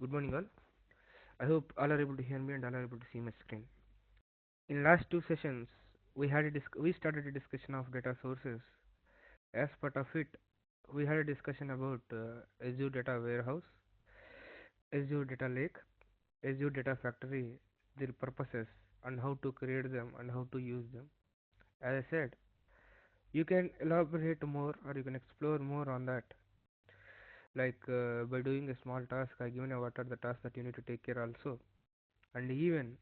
Good morning, all. I hope all are able to hear me and all are able to see my screen. In last two sessions, we started a discussion of data sources. As part of it, we had a discussion about Azure Data Warehouse, Azure Data Lake, Azure Data Factory, their purposes, and how to create them and how to use them. As I said, you can elaborate more or you can explore more on that. Like by doing a small task, I given you what are the tasks that you need to take care also, and even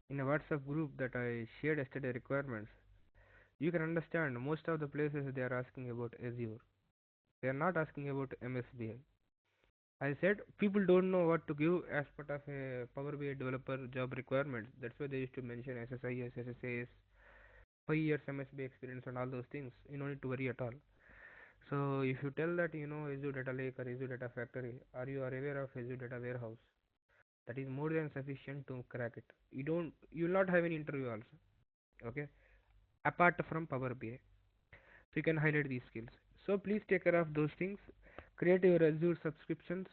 in a WhatsApp group that I shared yesterday requirements, you can understand most of the places they are asking about Azure. They are not asking about MSBI. I said people don't know what to give as part of a Power BI developer job requirements. That's why they used to mention SSIS, SSAS, 5 years MSBI experience and all those things. You don't need to worry at all. So if you tell that you know Azure Data Lake or Azure Data Factory, or you are aware of Azure Data Warehouse, that is more than sufficient to crack it. You will not have any interview also. Okay, apart from Power BI. So you can highlight these skills. So please take care of those things. Create your Azure subscriptions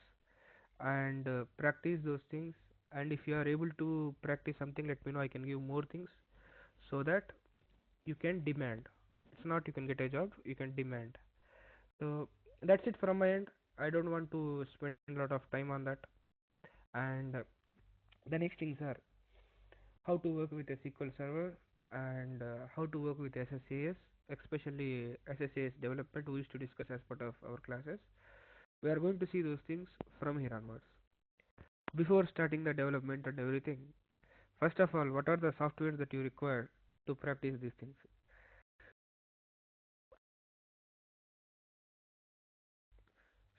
and practice those things. And if you are able to practice something, let me know. I can give more things so that you can demand. It's not you can get a job, you can demand. So that's it from my end. I don't want to spend a lot of time on that. And the next things are how to work with a SQL Server and how to work with SSAS, especially SSAS development we used to discuss as part of our classes. We are going to see those things from here onwards. Before starting the development and everything, first of all, what are the softwares that you require to practice these things?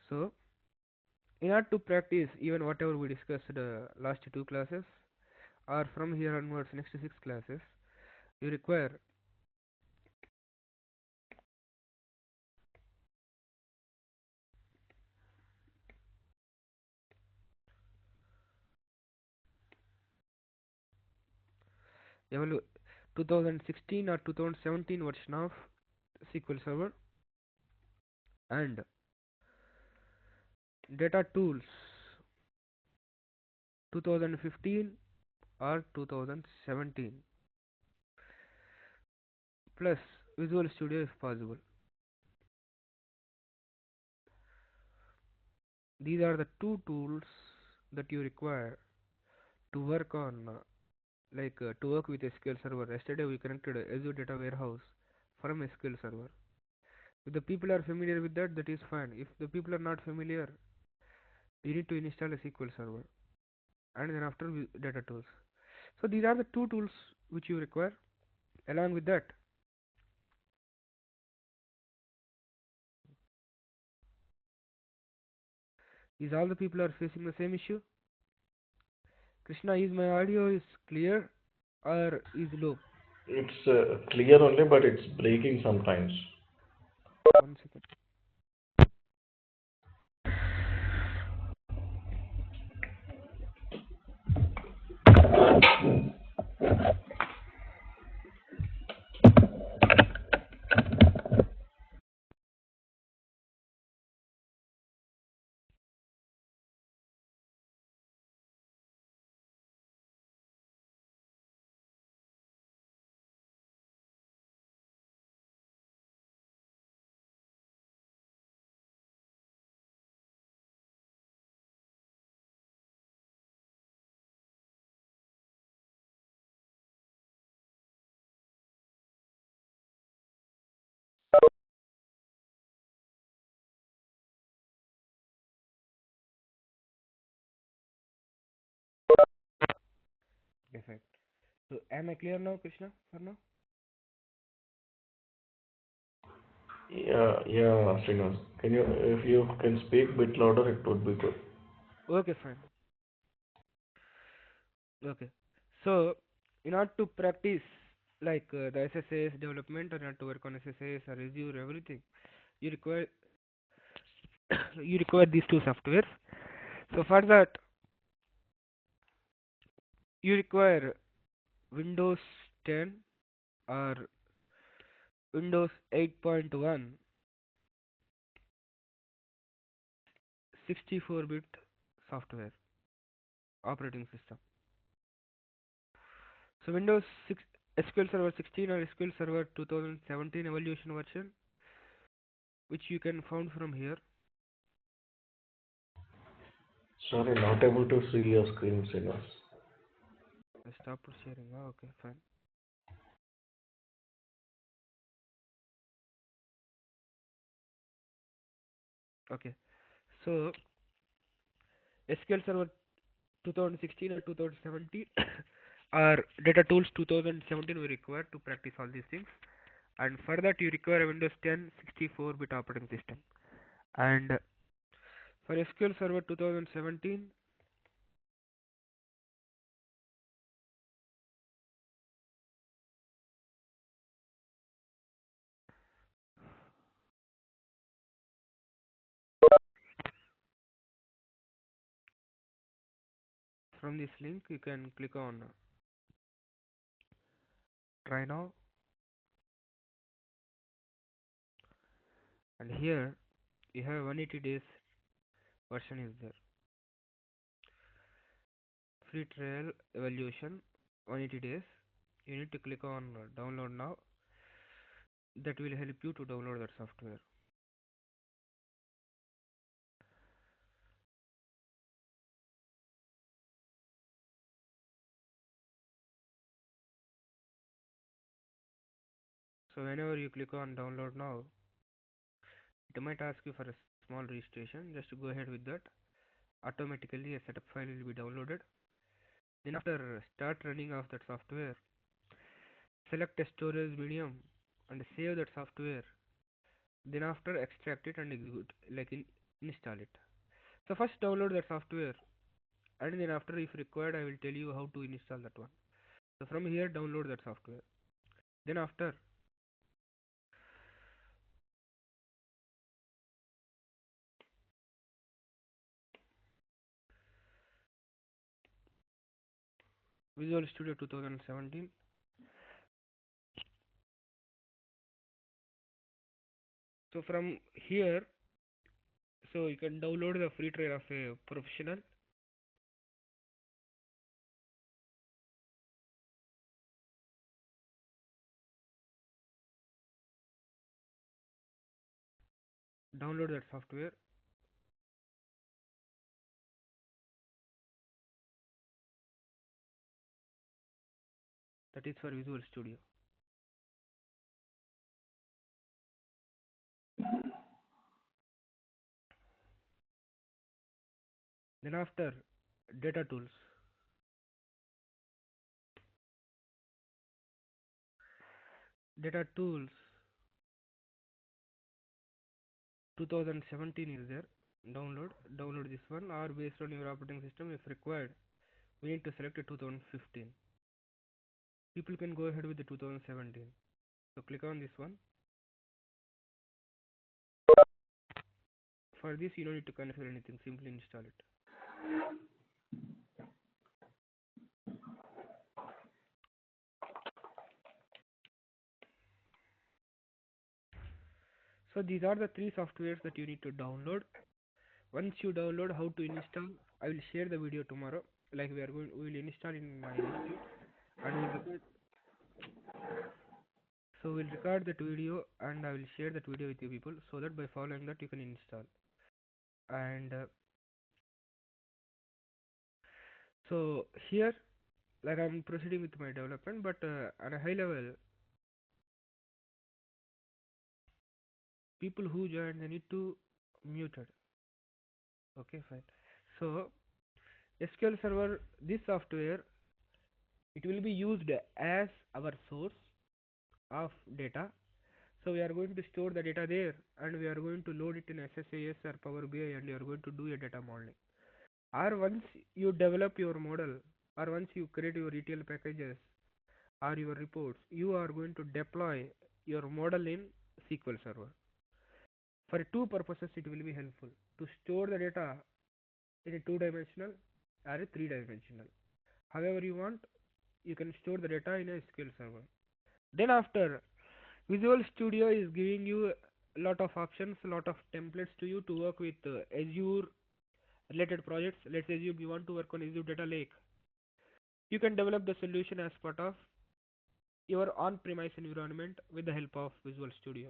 So, in order to practice even whatever we discussed last two classes, or from here onwards next six classes, you require evalu- 2016 or 2017 version of SQL Server and data tools 2015 or 2017 plus Visual Studio if possible. These are the two tools that you require to work on to work with SQL Server. Yesterday we connected Azure Data Warehouse from SQL Server. If the people are familiar with that, that is fine. If the people are not familiar, you need to install a SQL Server and then after data tools. So these are the two tools which you require. Along with that, is all the people are facing the same issue? Krishna, is my audio is clear or is low? It's clear only, but it's breaking sometimes. 1 second. Perfect. So am I clear now, Krishna? For now? Yeah, Srinivas. If you can speak a bit louder, it would be good. Okay, fine. Okay. So in order to practice the SSAS development or not to work on SSAS or Azure everything, you require you require these two softwares. So for that, you require Windows 10 or Windows 8.1 64-bit software. operating system. So Windows 6, SQL Server 16 or SQL Server 2017 evolution version, which you can found from here. Sorry, not able to see your screen, Sinas. I stopped sharing. Oh, okay, fine. Okay. So SQL Server 2016 or 2017 or Data Tools 2017 we require to practice all these things. And for that you require a Windows 10 64-bit operating system. And for SQL Server 2017, from this link you can click on try now, and here you have 180 days version is there. Free trial evaluation 180 days. You need to click on download now. That will help you to download that software. So whenever you click on download now, it might ask you for a small registration. Just go ahead with that. Automatically a setup file will be downloaded. Then after start running of that software, select a storage medium and save that software. Then after extract it and execute, install it. So first download that software, and then after if required I will tell you how to install that one. So from here download that software. Then after Visual Studio 2017. So from here, so you can download the free trial of a professional. Download that software. That is for Visual Studio. Then after Data Tools. Data Tools 2017 is there. Download this one, or based on your operating system if required we need to select a 2015. People can go ahead with the 2017. So click on this one. For this you don't need to configure anything, simply install it. So these are the three softwares that you need to download. Once you download, how to install, I will share the video tomorrow. Like we will install in my institute, and we'll record that video and I will share that video with you people, so that by following that you can install. And so here, like I'm proceeding with my development, but on a high level, people who join they need to muted. Okay, fine. So SQL Server, this software, it will be used as our source of data. So we are going to store the data there, and we are going to load it in SSAS or Power BI, and you are going to do a data modeling. Or once you develop your model, or once you create your ETL packages or your reports, you are going to deploy your model in SQL Server. For two purposes it will be helpful: to store the data in a two-dimensional or a three-dimensional. However you want, you can store the data in a SQL Server. Then after, Visual Studio is giving you a lot of options, a lot of templates to you to work with Azure related projects. Let's assume you want to work on Azure Data Lake. You can develop the solution as part of your on-premise environment with the help of Visual Studio.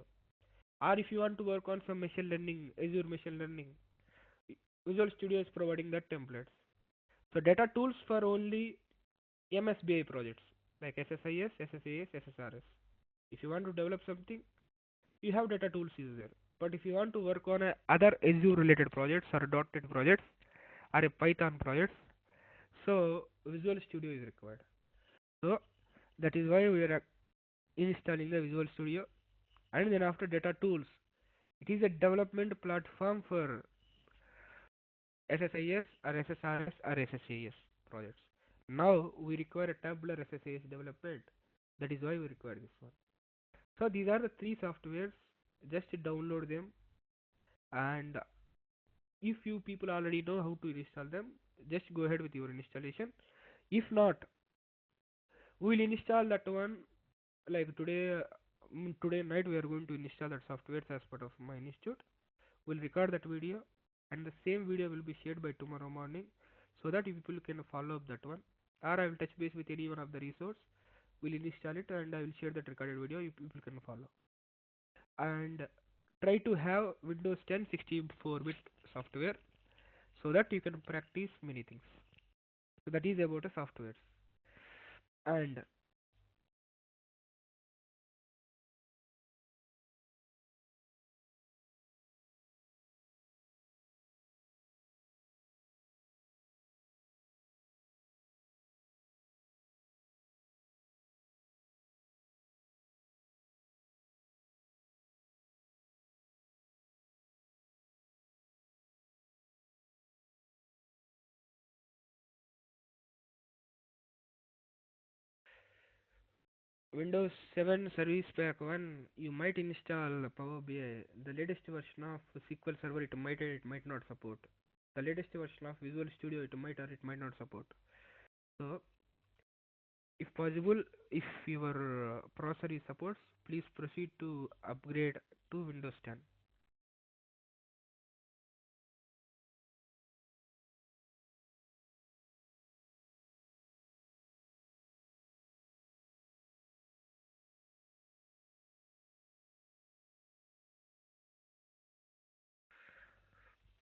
Or if you want to work on some machine learning, Azure machine learning, Visual Studio is providing that templates. So data tools for only MSBI projects like SSIS, SSAS, SSRS. If you want to develop something, you have data tools user. But if you want to work on other Azure related projects or .NET projects or a Python projects, so Visual Studio is required. So that is why we are installing the Visual Studio. And then after data tools, it is a development platform for SSIS or SSRS or SSAS projects. Now we require a tabular SSAS development. That is why we require this one. So these are the three softwares. Just download them, and if you people already know how to install them, just go ahead with your installation. If not, we will install that one like today. Today night we are going to install that software as part of my institute. We'll record that video, and the same video will be shared by tomorrow morning, so that you people can follow up that one. Or I will touch base with any one of the resource. We'll install it, and I will share that recorded video. You people can follow. And try to have Windows 10 64-bit software, so that you can practice many things. So that is about the softwares. And Windows 7 Service Pack 1, you might install Power BI. The latest version of SQL Server it might not support. The latest version of Visual Studio it might or it might not support. So if possible, if your processor is supports, please proceed to upgrade to Windows 10.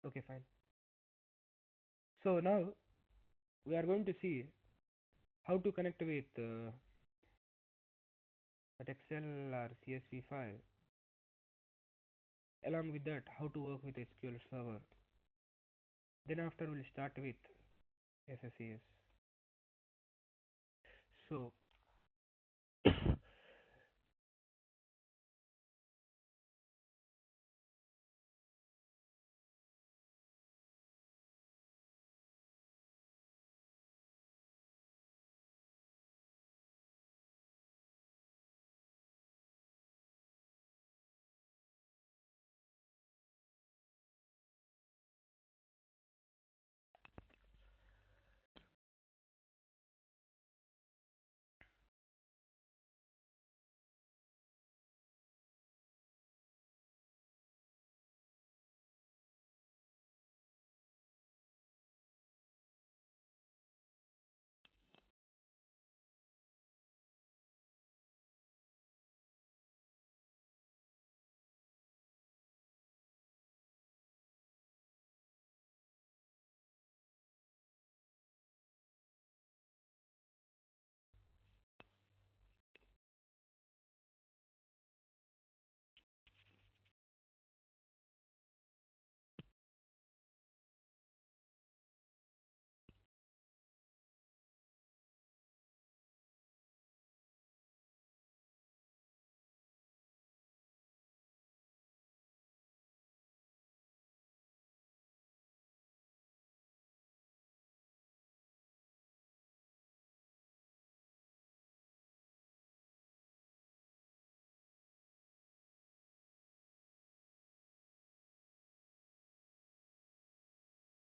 Okay, fine. So now we are going to see how to connect with that Excel or CSV file. Along with that, how to work with SQL Server. Then after we'll start with SSAS. So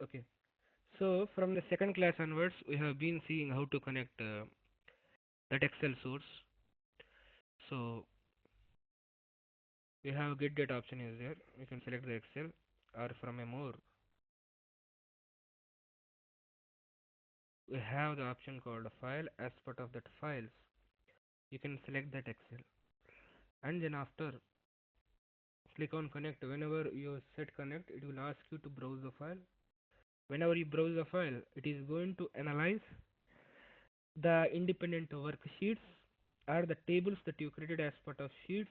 okay. So from the second class onwards, we have been seeing how to connect that Excel source. So we have get data option is there. We can select the Excel or from a more. we have the option called file. As part of that files, you can select that Excel, and then after click on connect. Whenever you set connect, it will ask you to browse the file. Whenever you browse the file, it is going to analyze the independent worksheets or the tables that you created as part of sheets.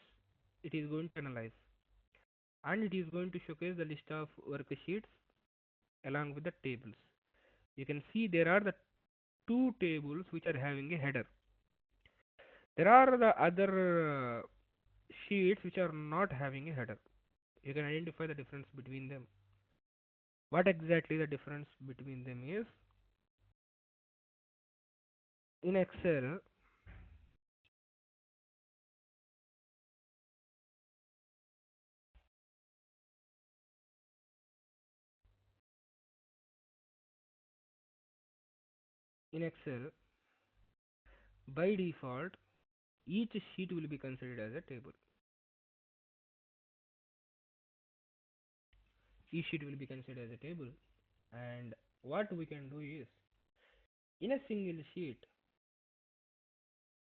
It is going to analyze, and it is going to showcase the list of worksheets along with the tables. You can see there are the two tables which are having a header. There are the other sheets which are not having a header. You can identify the difference between them. What exactly the difference between them is? In Excel, in Excel, by default, each sheet will be considered as a table. Each sheet will be considered as a table, and what we can do is, in a single sheet,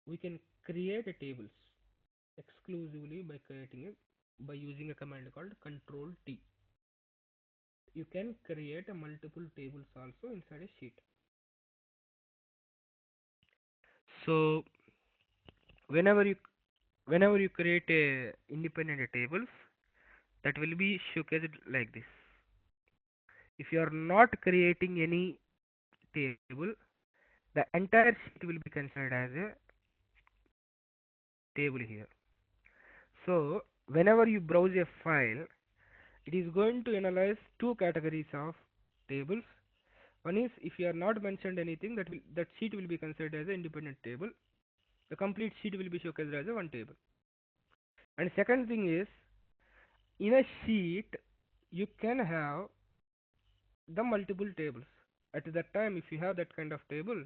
we can create a tables exclusively by creating it by using a command called Control T. You can create a multiple tables also inside a sheet. So whenever you whenever you create a independent tables, that will be showcased like this. If you are not creating any table, the entire sheet will be considered as a table here. So whenever you browse a file, it is going to analyze two categories of tables. One is, if you are not mentioned anything, that sheet will be considered as an independent table. The complete sheet will be showcased as a one table. And second thing is, in a sheet you can have the multiple tables. At that time, if you have that kind of table,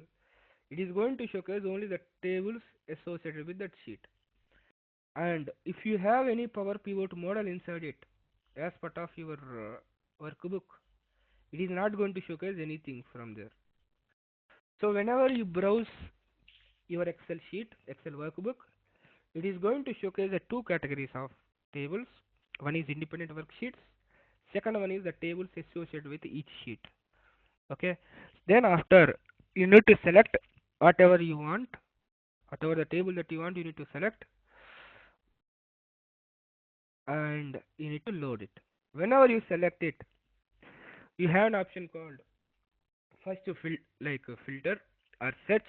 it is going to showcase only the tables associated with that sheet. And if you have any power pivot model inside it as part of your workbook, it is not going to showcase anything from there. So whenever you browse your Excel sheet, Excel workbook, it is going to showcase the two categories of tables. One is independent worksheets, second one is the tables associated with each sheet. Okay, then after, you need to select whatever you want, whatever the table that you want, you need to select, and you need to load it. Whenever you select it, you have an option called first to filter or search.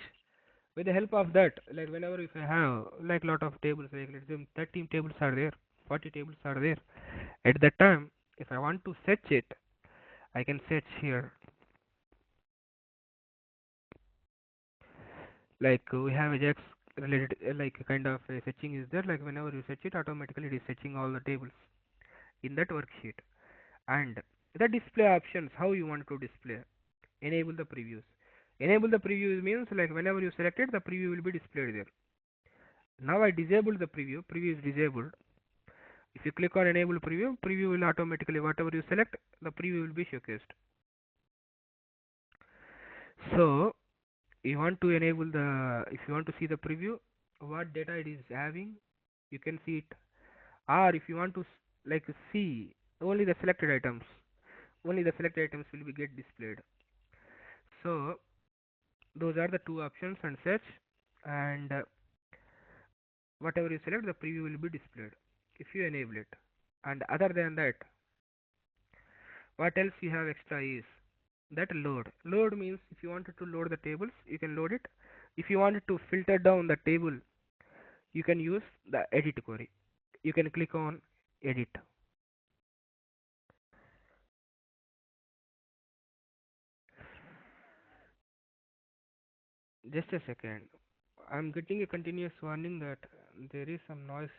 With the help of that, like whenever if I have like lot of tables, like let's say 30 tables are there, 40 tables are there, at that time, if I want to search it, I can search here. Like we have Ajax related, like kind of searching is there. Like whenever you search it, automatically it is searching all the tables in that worksheet. And the display options, how you want to display, enable the previews. Enable the previews means like whenever you select it, the preview will be displayed there. Now I disabled the preview. Preview is disabled. If you click on enable preview, preview will automatically, whatever you select, the preview will be showcased. So you want to enable the, if you want to see the preview, what data it is having, you can see it. Or if you want to like see only the selected items, only the selected items will be get displayed. So those are the two options, and search, and whatever you select, the preview will be displayed if you enable it. And other than that, what else you have extra is that load means if you wanted to load the tables, you can load it. If you wanted to filter down the table, you can use the edit query. You can click on edit. Just a second, I'm getting a continuous warning that there is some noise.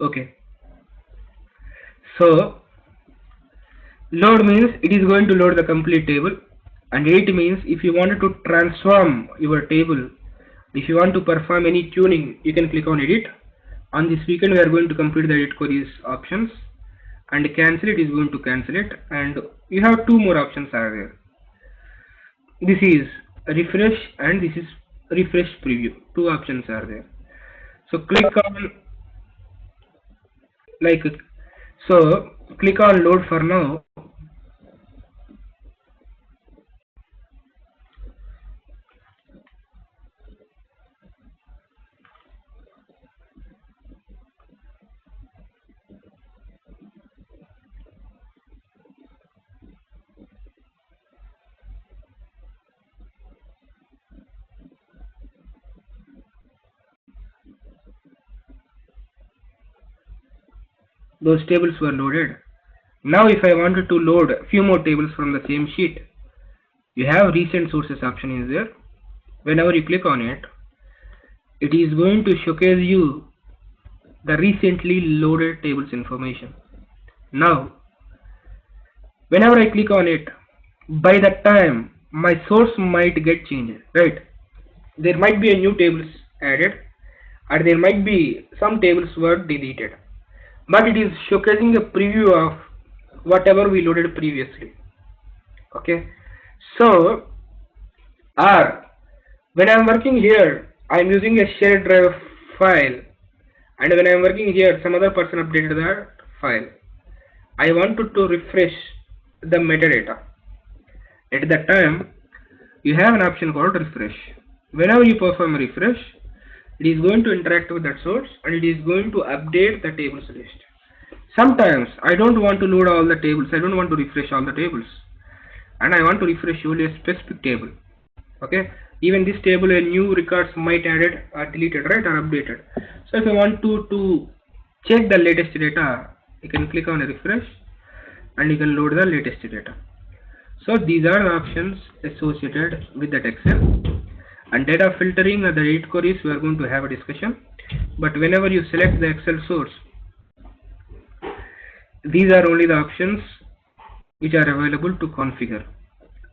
Okay, so Load means it is going to load the complete table, and edit means if you wanted to transform your table, if you want to perform any tuning, you can click on edit. On this weekend we are going to complete the edit queries options, and cancel it is going to cancel it, and you have two more options are there. This is refresh and this is refresh preview. Two options are there. So click on like so click on load for now. Those tables were loaded. Now if I wanted to load a few more tables from the same sheet, you have recent sources option is there. Whenever you click on it, it is going to showcase you the recently loaded tables information. Now whenever I click on it, by that time my source might get changed, right? There might be a new tables added, and there might be some tables were deleted, but it is showcasing a preview of whatever we loaded previously. Okay, so R, when I am working here, I am using a shared drive file, and when I am working here, some other person updated that file. I wanted to refresh the metadata. At that time, you have an option called refresh. Whenever you perform a refresh, it is going to interact with that source and it is going to update the tables list. Sometimes I don't want to load all the tables, I don't want to refresh all the tables, and I want to refresh only a specific table. Okay, even this table a new records might added or deleted, right, or updated. So if I want to check the latest data, you can click on a refresh and you can load the latest data. So these are the options associated with that Excel. And data filtering and the edit queries we are going to have a discussion. But whenever you select the Excel source, these are only the options which are available to configure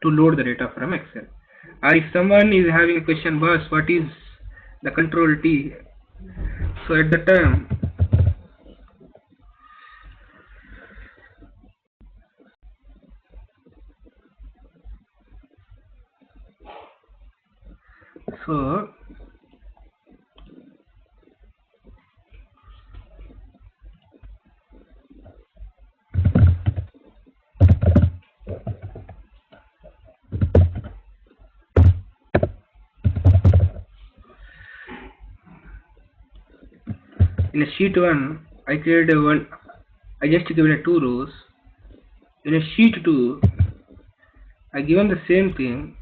to load the data from Excel. Or if someone is having a question, boss, what is the control T? So at the time, so in a sheet 1, I created a one. I just given a 2 rows. In a sheet 2, I given the same thing,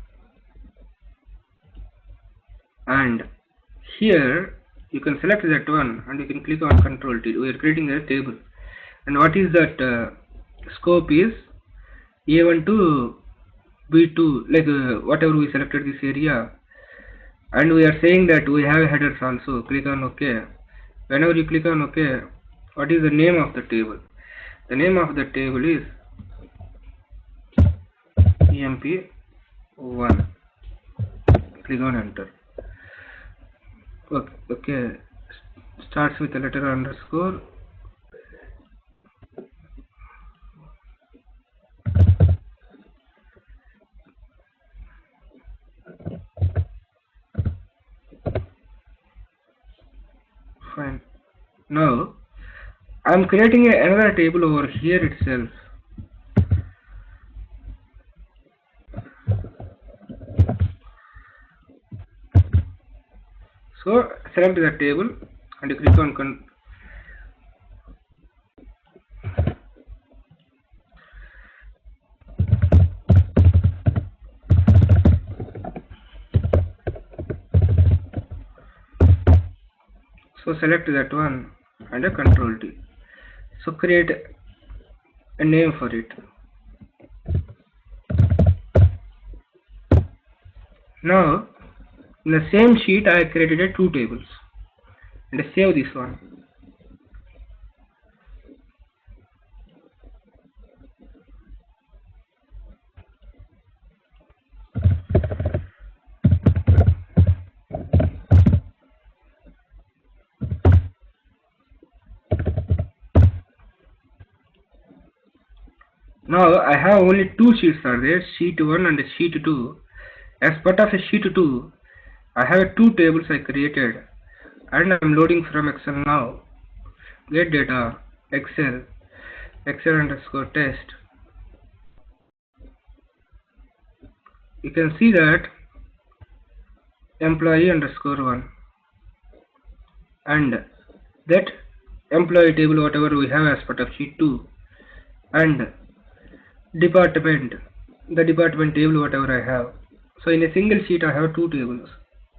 and here you can select that one and you can click on control T. We are creating a table, and what is that scope is A1 to B2, like whatever we selected this area, and we are saying that we have headers also. Click on OK. Whenever you click on OK, what is the name of the table? The name of the table is EMP1. Click on enter. Okay. Starts with a letter underscore. Fine. Now I am creating another table over here itself. So select the table and you click on so select that one and a control T. So create a name for it. Now in the same sheet I created two tables and I save this one. Now I have only two sheets are there, sheet 1 and sheet 2. As part of a sheet 2, I have two tables I created and I am loading from Excel now. Get data, Excel, Excel underscore test. You can see that employee underscore 1 and that employee table whatever we have as part of sheet 2 and department, the department table whatever I have. So in a single sheet I have two tables.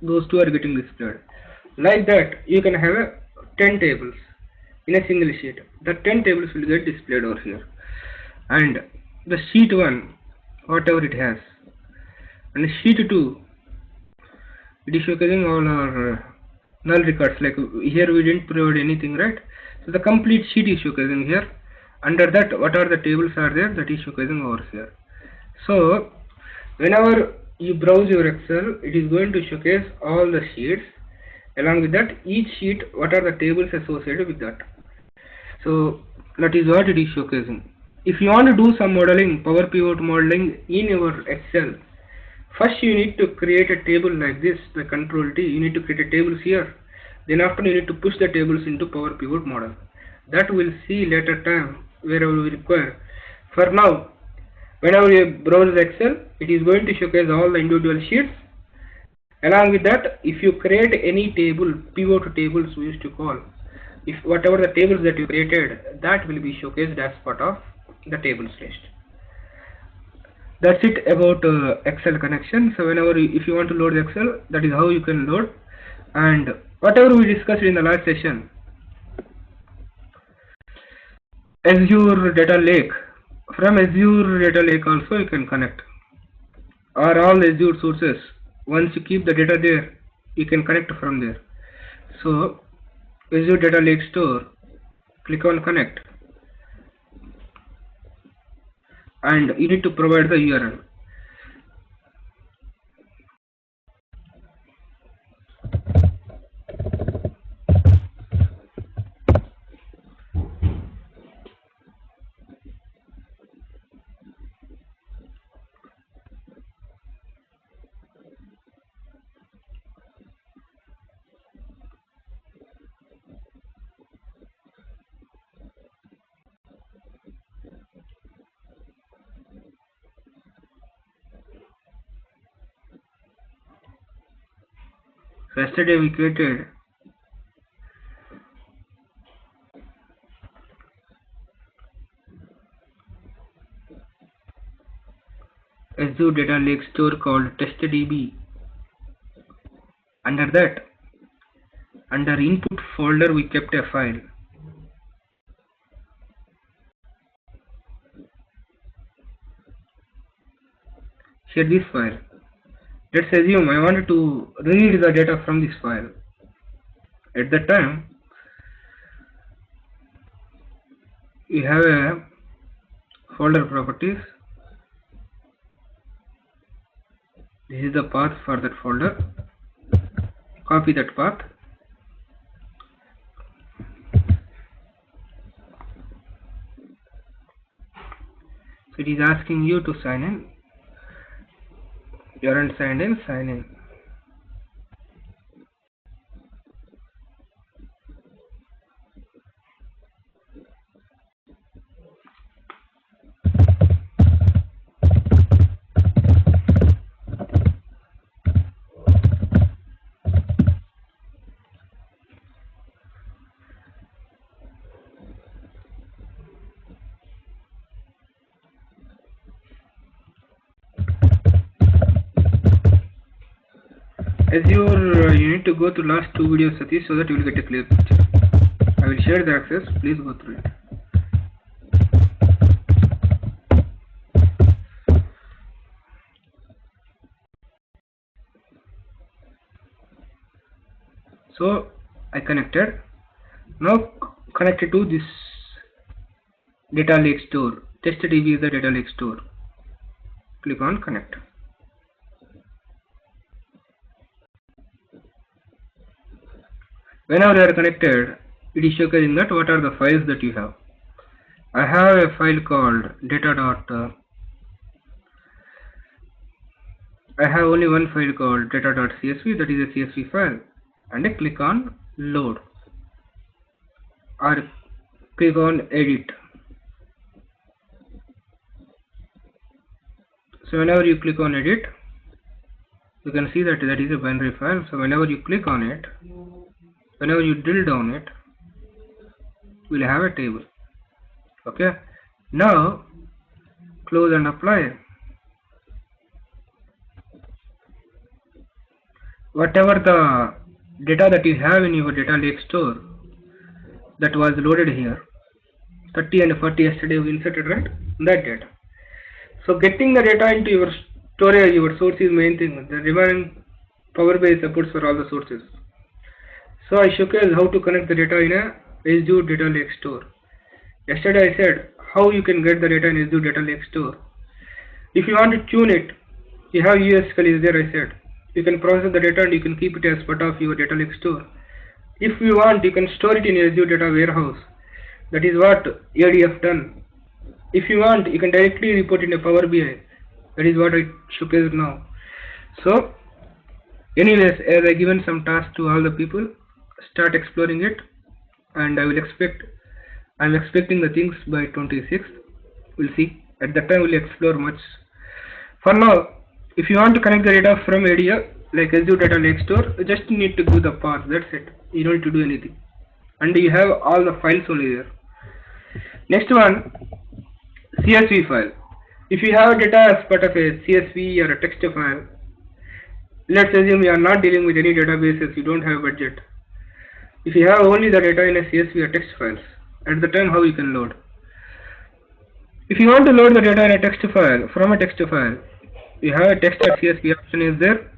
Those two are getting displayed. Like that you can have 10 tables in a single sheet. The 10 tables will get displayed over here. And the sheet 1 whatever it has and sheet 2 it is showcasing all our null records. Like here we didn't provide anything, right? So the complete sheet is showcasing here. Under that what are the tables are there, that is showcasing over here. So whenever you browse your Excel, it is going to showcase all the sheets. Along with that, each sheet what are the tables associated with that. So that is what it is showcasing. If you want to do some modeling, power pivot modeling in your Excel, first you need to create a table like this, the control T. You need to create a tables here. Then after you need to push the tables into power pivot model. That we'll see later time wherever we require. For now, whenever you browse Excel, it is going to showcase all the individual sheets. Along with that, if you create any table, pivot tables we used to call, if whatever the tables that you created, that will be showcased as part of the tables list. That's it about Excel connection. So whenever if you want to load Excel, that is how you can load. And whatever we discussed in the last session, Azure data lake, from Azure data lake also you can connect, or all Azure sources. Once you keep the data there, you can connect from there. So Azure data lake store, click on connect and you need to provide the URL. So yesterday we created Azure data lake store called testdb. Under that, under input folder we kept a file. Here this file. Let's assume I wanted to read the data from this file. At that time, we have a folder properties. This is the path for that folder. Copy that path. So it is asking you to sign in. You aren't signed in, sign in. Azure, you need to go to last two videos, Satish, so that you will get a clear picture. I will share the access. Please go through it. So I connected. Now connected to this data lake store. TestDB is the data lake store. Click on connect. Whenever you are connected, it is showing that what are the files that you have. I have a file called data dot. I have only one file called data.csv, that is a CSV file, and I click on load or click on edit. So whenever you click on edit, you can see that that is a binary file. So whenever you click on it, whenever you drill down it, we'll have a table. Okay, now close and apply. Whatever the data that you have in your data lake store that was loaded here, 30 and 40 yesterday we inserted, right? That data. So getting the data into your storage, your source is main thing. The remaining Power BI supports for all the sources. So I showcase how to connect the data in a AZURE data lake store. Yesterday I said how you can get the data in AZURE data lake store. If you want to tune it, you have USQL is there, I said. You can process the data and you can keep it as part of your data lake store. If you want, you can store it in AZURE data warehouse. That is what ADF done. If you want, you can directly report in a Power BI. That is what I showcased now. So anyways, as I given some task to all the people, start exploring it, and I'm expecting the things by 26th. We'll see. At that time we'll explore much. For now, if you want to connect the data from ADF like Azure Data Lake Store, you just need to give the path. That's it. You don't need to do anything, and you have all the files only there. Next one, CSV file. If you have data as part of a CSV or a text file, let's assume you are not dealing with any databases, you don't have budget. If you have only the data in a CSV or text files, at the time how you can load. If you want to load the data in a text file, from a text file, you have a text.csv option is there.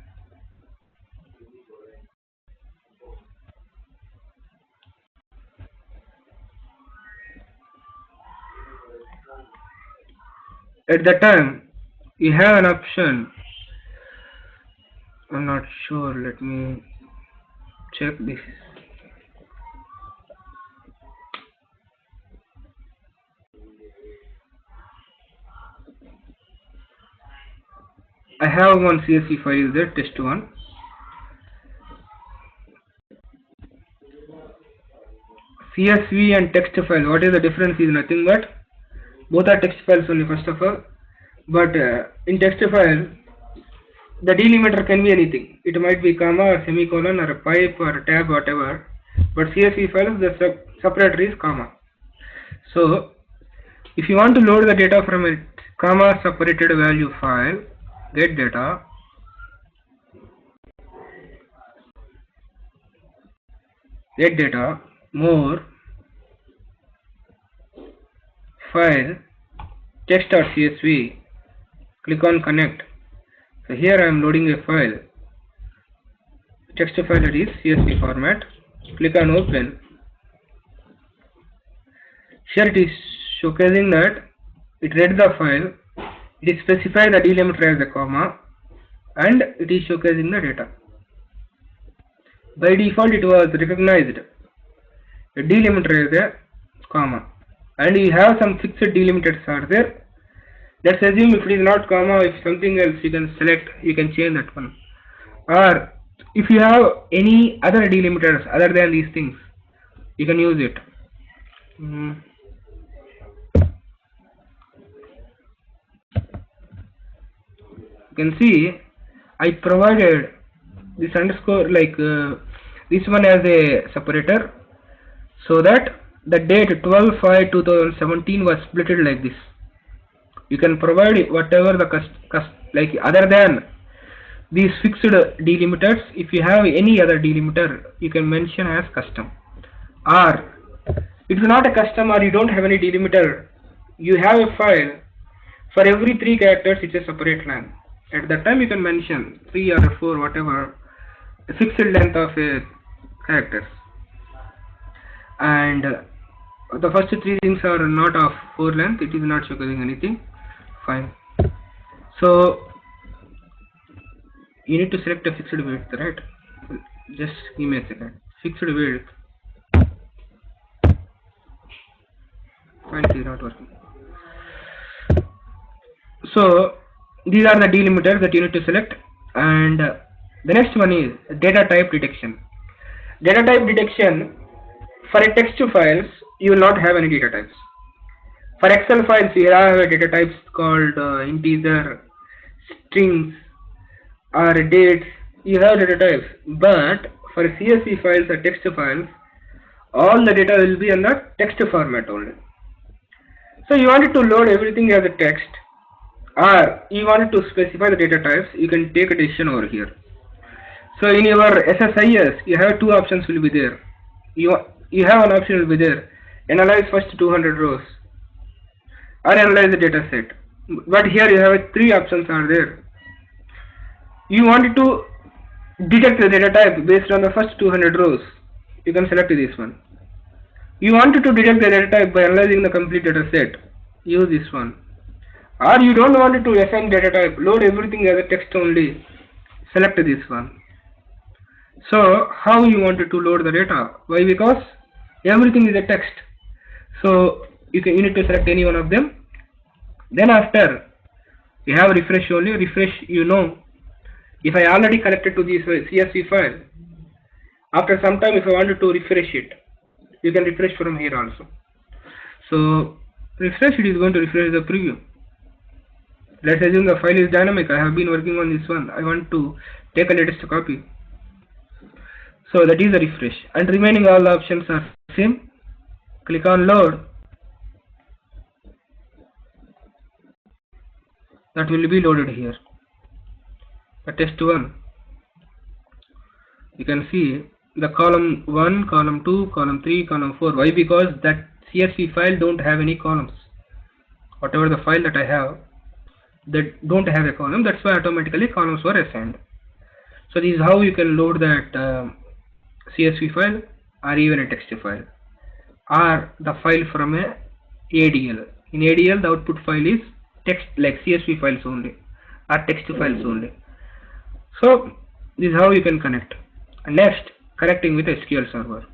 At that time, you have an option. I'm not sure. Let me check this. I have one CSV file is there, test one. CSV and text file. What is the difference? Is nothing but both are text files only, first of all. But in text file, the delimiter can be anything. It might be comma or semicolon or a pipe or a tab, whatever. But CSV files, the separator is comma. So if you want to load the data from a comma separated value file, get data, more, file, text.csv, click on connect. So here I am loading a file, text file, that is CSV format. Click on open. Here it is showcasing that it read the file, it is specified the delimiter as a comma, and it is showcasing the data. By default it was recognized a delimiter as a comma, and you have some fixed delimiters are there. Let's assume if it is not comma, if something else, you can select, you can change that one. Or if you have any other delimiters other than these things, you can use it. You can see I provided this underscore like this one as a separator, so that the date 12/5/2017 was splitted like this. You can provide whatever the like other than these fixed delimiters. If you have any other delimiter, you can mention as custom. Or if it's not a custom or you don't have any delimiter, you have a file for every 3 characters, it's a separate line. At that time you can mention 3 or 4, whatever, a fixed length of characters, and the first 3 things are not of 4 length, it is not showcasing anything. Fine. So you need to select a fixed width, right? Just give me a second. Fixed width 5 fine, it is not working. So these are the delimiters that you need to select, and the next one is data type detection. Data type detection, for a text files you will not have any data types. For Excel files you have a data types called integer, strings, or dates. You have data types, but for CSV files or text files, all the data will be in the text format only. So you wanted to load everything as a text, or you wanted to specify the data types, you can take a decision over here. So in your SSIS, you have two options will be there. You have an option will be there. Analyze first 200 rows, or analyze the data set. But here you have three options are there. You wanted to detect the data type based on the first 200 rows. You can select this one. You wanted to detect the data type by analyzing the complete data set. Use this one. Or you don't want to assign data type, load everything as a text only. Select this one. So how you wanted to load the data? Why? Because everything is a text. So you need to select any one of them. Then after you have refresh only. Refresh, if I already connected to this CSV file, after some time if I wanted to refresh it, you can refresh from here also. So refresh, it is going to refresh the preview. Let's assume the file is dynamic. I have been working on this one. I want to take a latest copy. So that is the refresh, and remaining all the options are same. Click on load. That will be loaded here. The test one. You can see the column 1, column 2, column 3, column 4. Why? Because that CSV file don't have any columns. Whatever the file that I have, that don't have a column. That's why automatically columns were assigned. So this is how you can load that CSV file, or even a text file, or the file from a ADL. In ADL, the output file is text, like CSV files only, or text files only. So this is how you can connect. And next, connecting with SQL Server.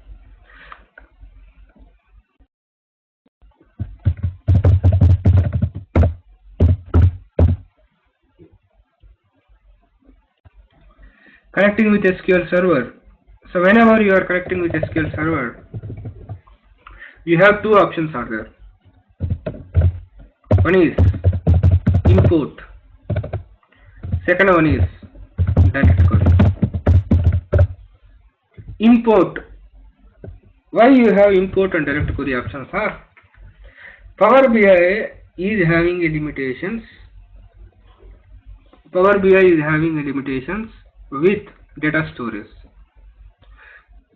Connecting with SQL Server. So whenever you are connecting with SQL Server, you have two options are there. One is import. Second one is direct query. Import. Why you have import and direct query options are? Power BI is having limitations. Power BI is having limitations with data storage.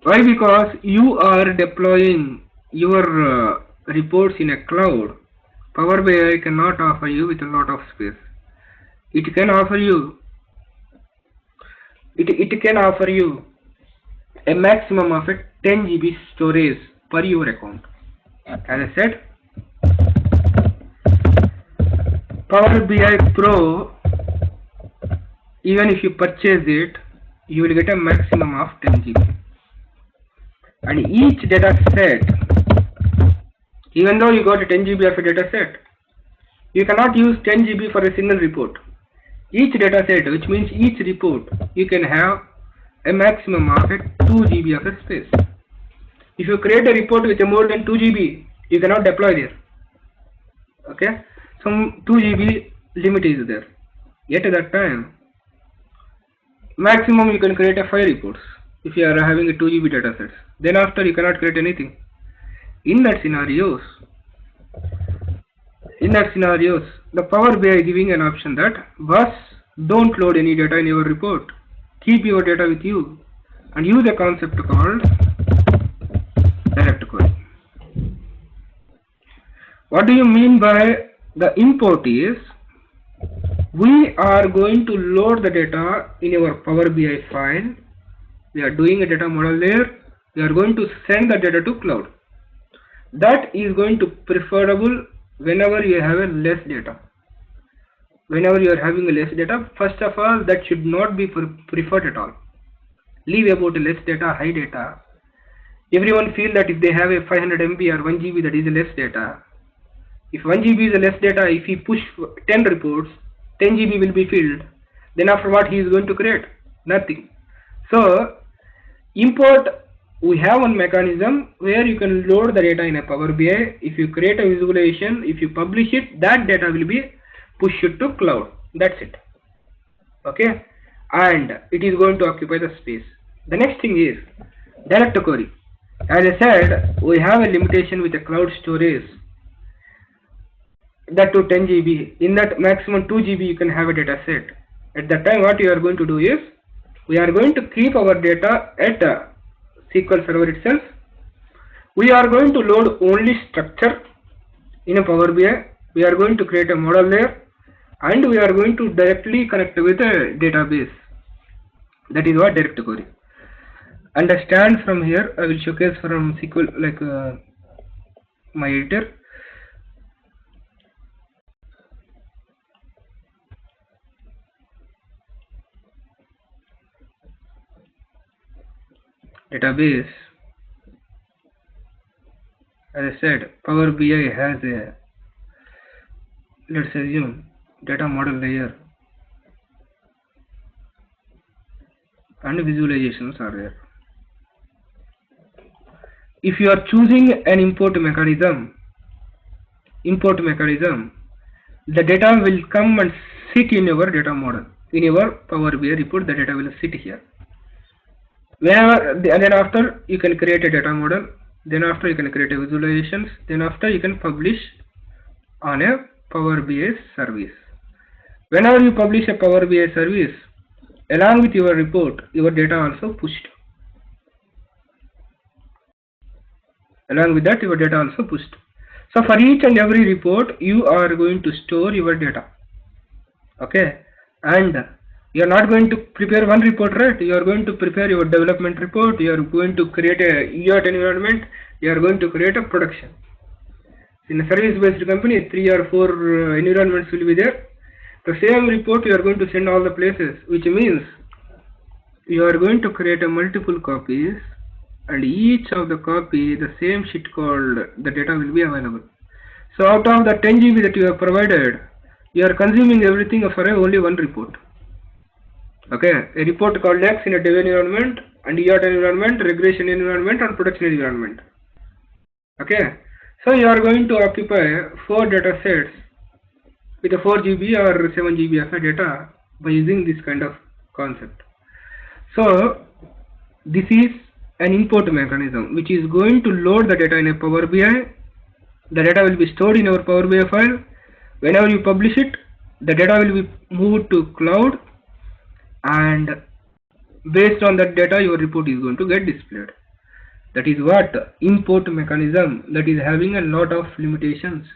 Why? Because you are deploying your reports in a cloud. Power BI cannot offer you with a lot of space. It can offer you a maximum of a 10 GB storage per your account. As I said, Power BI Pro, even if you purchase it, you will get a maximum of 10 GB. And each data set, even though you got a 10 GB of a data set, you cannot use 10 GB for a single report. Each data set, which means each report, you can have a maximum of a 2 GB of a space. If you create a report with a more than 2 GB, you cannot deploy there. Okay, some 2 GB limit is there. Yet at that time, maximum you can create a 5 reports if you are having a 2 GB data sets. Then after you cannot create anything. In that scenarios, the Power BI giving an option that boss, don't load any data in your report. Keep your data with you and use a concept called direct query. What do you mean by the import is, we are going to load the data in our Power BI file. We are doing a data model layer. We are going to send the data to cloud. That is going to preferable whenever you have a less data. Whenever you are having a less data, first of all, that should not be preferred at all. Leave about less data, high data. Everyone feel that if they have a 500 MB or 1 GB, that is less data. If 1 GB is less data, if he push 10 reports, 10 GB will be filled. Then after what he is going to create? Nothing. So import, we have one mechanism where you can load the data in a Power BI. If you create a visualization, if you publish it, that data will be pushed to cloud. That's it. Okay, and it is going to occupy the space. The next thing is direct query. As I said, we have a limitation with the cloud storage, that to 10 GB. In that maximum 2 GB you can have a data set. At that time what you are going to do is, we are going to keep our data at SQL server itself. We are going to load only structure in a Power BI. We are going to create a model there, and we are going to directly connect with a database. That is what direct query. Understand from here, I will showcase from SQL, like my editor. Database, as I said, Power BI has a, let's assume, data model layer, and visualizations are there. If you are choosing an import mechanism, the data will come and sit in your data model. In your Power BI report, the data will sit here. Whenever, and then after you can create a data model, then after you can create a visualizations, then after you can publish on a Power BI service. Whenever you publish a Power BI service, along with your report, your data also pushed. Along with that, your data also pushed. So for each and every report, you are going to store your data. Okay, and you are not going to prepare one report, right? You are going to prepare your development report. You are going to create a UAT environment. You are going to create a production. In a service-based company, 3 or 4 environments will be there. The same report you are going to send all the places, which means you are going to create a multiple copies, and each of the copy, the same sheet called the data will be available. So out of the 10 GB that you have provided, you are consuming everything for only one report. Okay, a report called X in a dev environment, and EOT environment, regression environment, and production environment. Okay, so you are going to occupy 4 data sets with a 4 GB or 7 GB of data by using this kind of concept. So this is an import mechanism which is going to load the data in a Power BI. The data will be stored in our Power BI file. Whenever you publish it, the data will be moved to cloud, and based on that data your report is going to get displayed. That is what import mechanism, that is having a lot of limitations.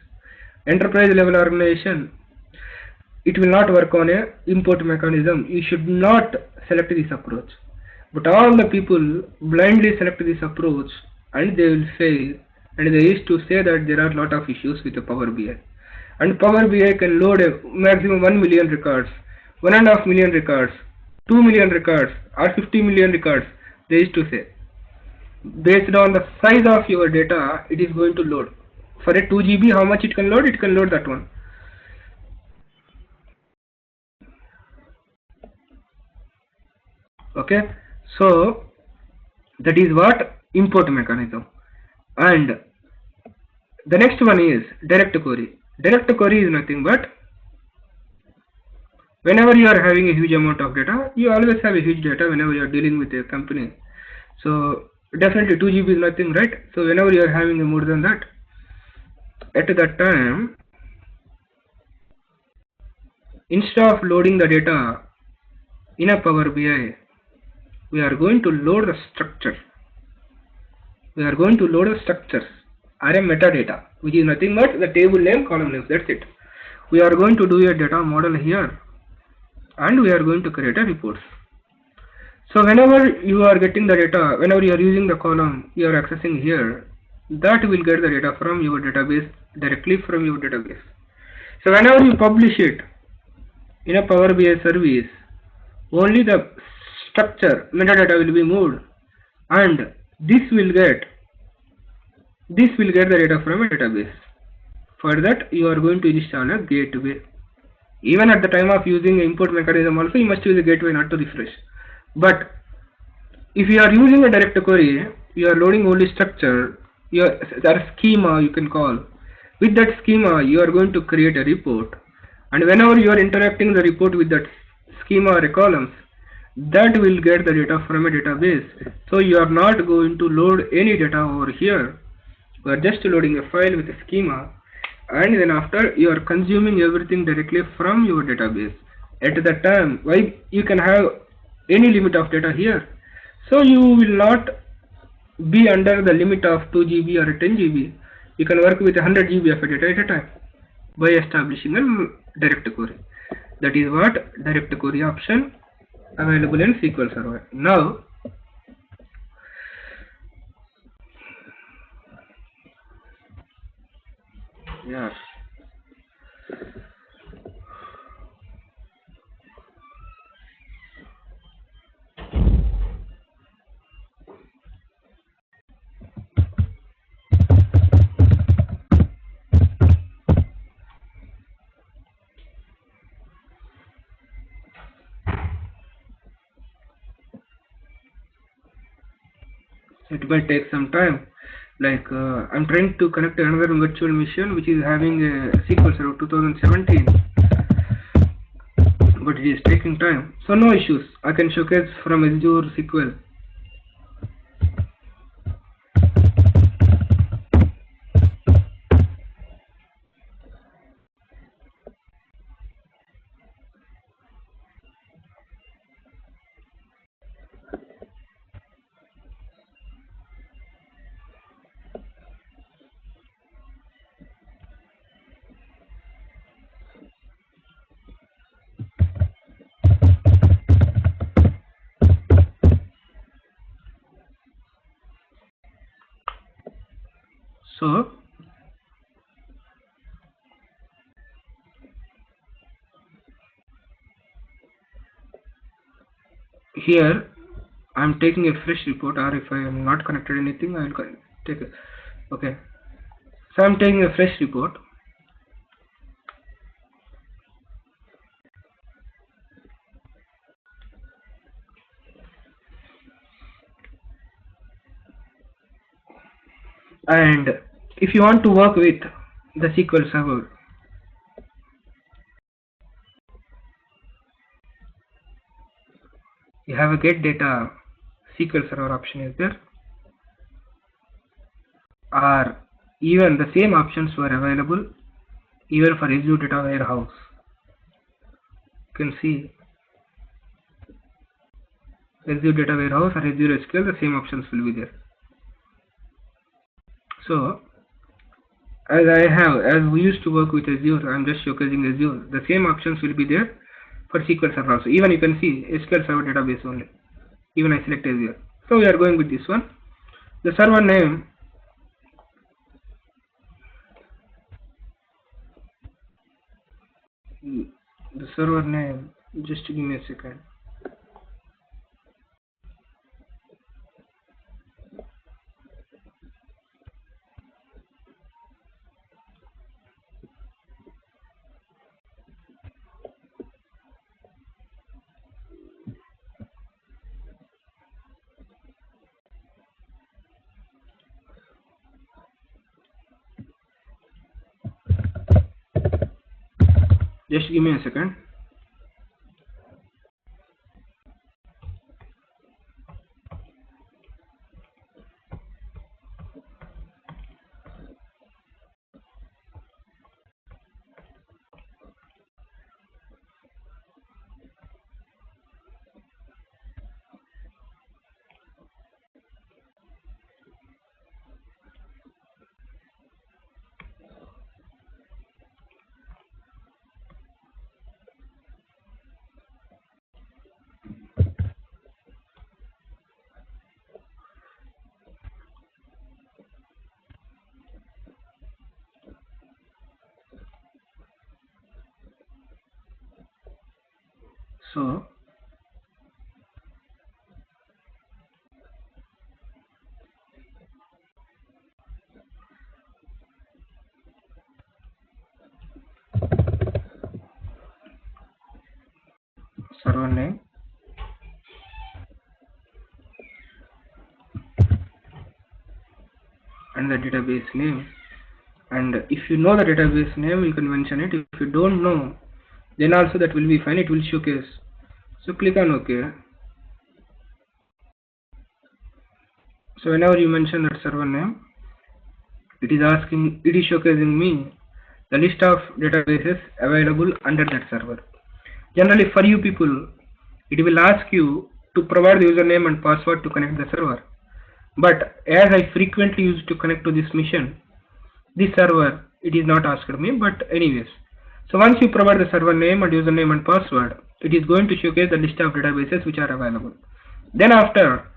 Enterprise level organization, it will not work on a import mechanism. You should not select this approach. But all the people blindly select this approach, and they will fail. And they used to say that there are a lot of issues with the Power BI. And Power BI can load a maximum 1 million records, 1.5 million records, 2 million records, or 50 million records. They used to say, based on the size of your data, it is going to load. For a 2 GB, how much it can load? It can load that one. Okay, so that is what import mechanism. And the next one is direct query. Direct query is nothing but, whenever you are having a huge amount of data, you always have a huge data whenever you are dealing with a company. So definitely 2 GB is nothing, right? So whenever you are having more than that, at that time, instead of loading the data in a Power BI, we are going to load the structure. We are going to load the structures or a metadata, which is nothing but the table name, column names. That's it. We are going to do a data model here, and we are going to create a report. So whenever you are getting the data, whenever you are using the column you are accessing here, that will get the data from your database, directly from your database. So whenever you publish it in a Power BI service, only the structure metadata will be moved, and this will get the data from a database. For that, you are going to install a gateway. Even at the time of using import mechanism also, you must use a gateway, not to refresh. But if you are using a direct query, you are loading only structure, there schema you can call. With that schema, you are going to create a report, and whenever you are interacting the report with that schema or a columns, that will get the data from a database. So you are not going to load any data over here. You are just loading a file with a schema, and then after you are consuming everything directly from your database. At that time, why you can have any limit of data here, so you will not be under the limit of 2 GB or 10 GB. You can work with 100 GB of data at a time by establishing a direct query. That is what direct query option available in SQL Server. Now, yeah. It might take some time. Like I'm trying to connect another virtual machine which is having a SQL Server 2017, but it is taking time. So no issues. I can showcase from Azure SQL. So here I'm taking a fresh report, or if I am not connected anything, I will take it. Okay. So I'm taking a fresh report, and if you want to work with the SQL Server, you have a get data SQL Server option is there, or even the same options were available even for Azure Data Warehouse. You can see Azure Data Warehouse or Azure SQL, the same options will be there. So as we used to work with Azure, I'm just showcasing Azure. The same options will be there for SQL Server also. Even you can see SQL Server database only. Even I select Azure. So we are going with this one. The server name, the server name. Just give me a second. Just give me a second. So the database name, and if you know the database name, you can mention it. If you don't know, then also that will be fine. It will showcase. So click on OK. So whenever you mention that server name, it is showcasing me the list of databases available under that server. Generally, for you people, it will ask you to provide the username and password to connect the server. But as I frequently used to connect to this mission, this server, it is not asked me. But anyways, so once you provide the server name and username and password, it is going to showcase the list of databases which are available. Then after,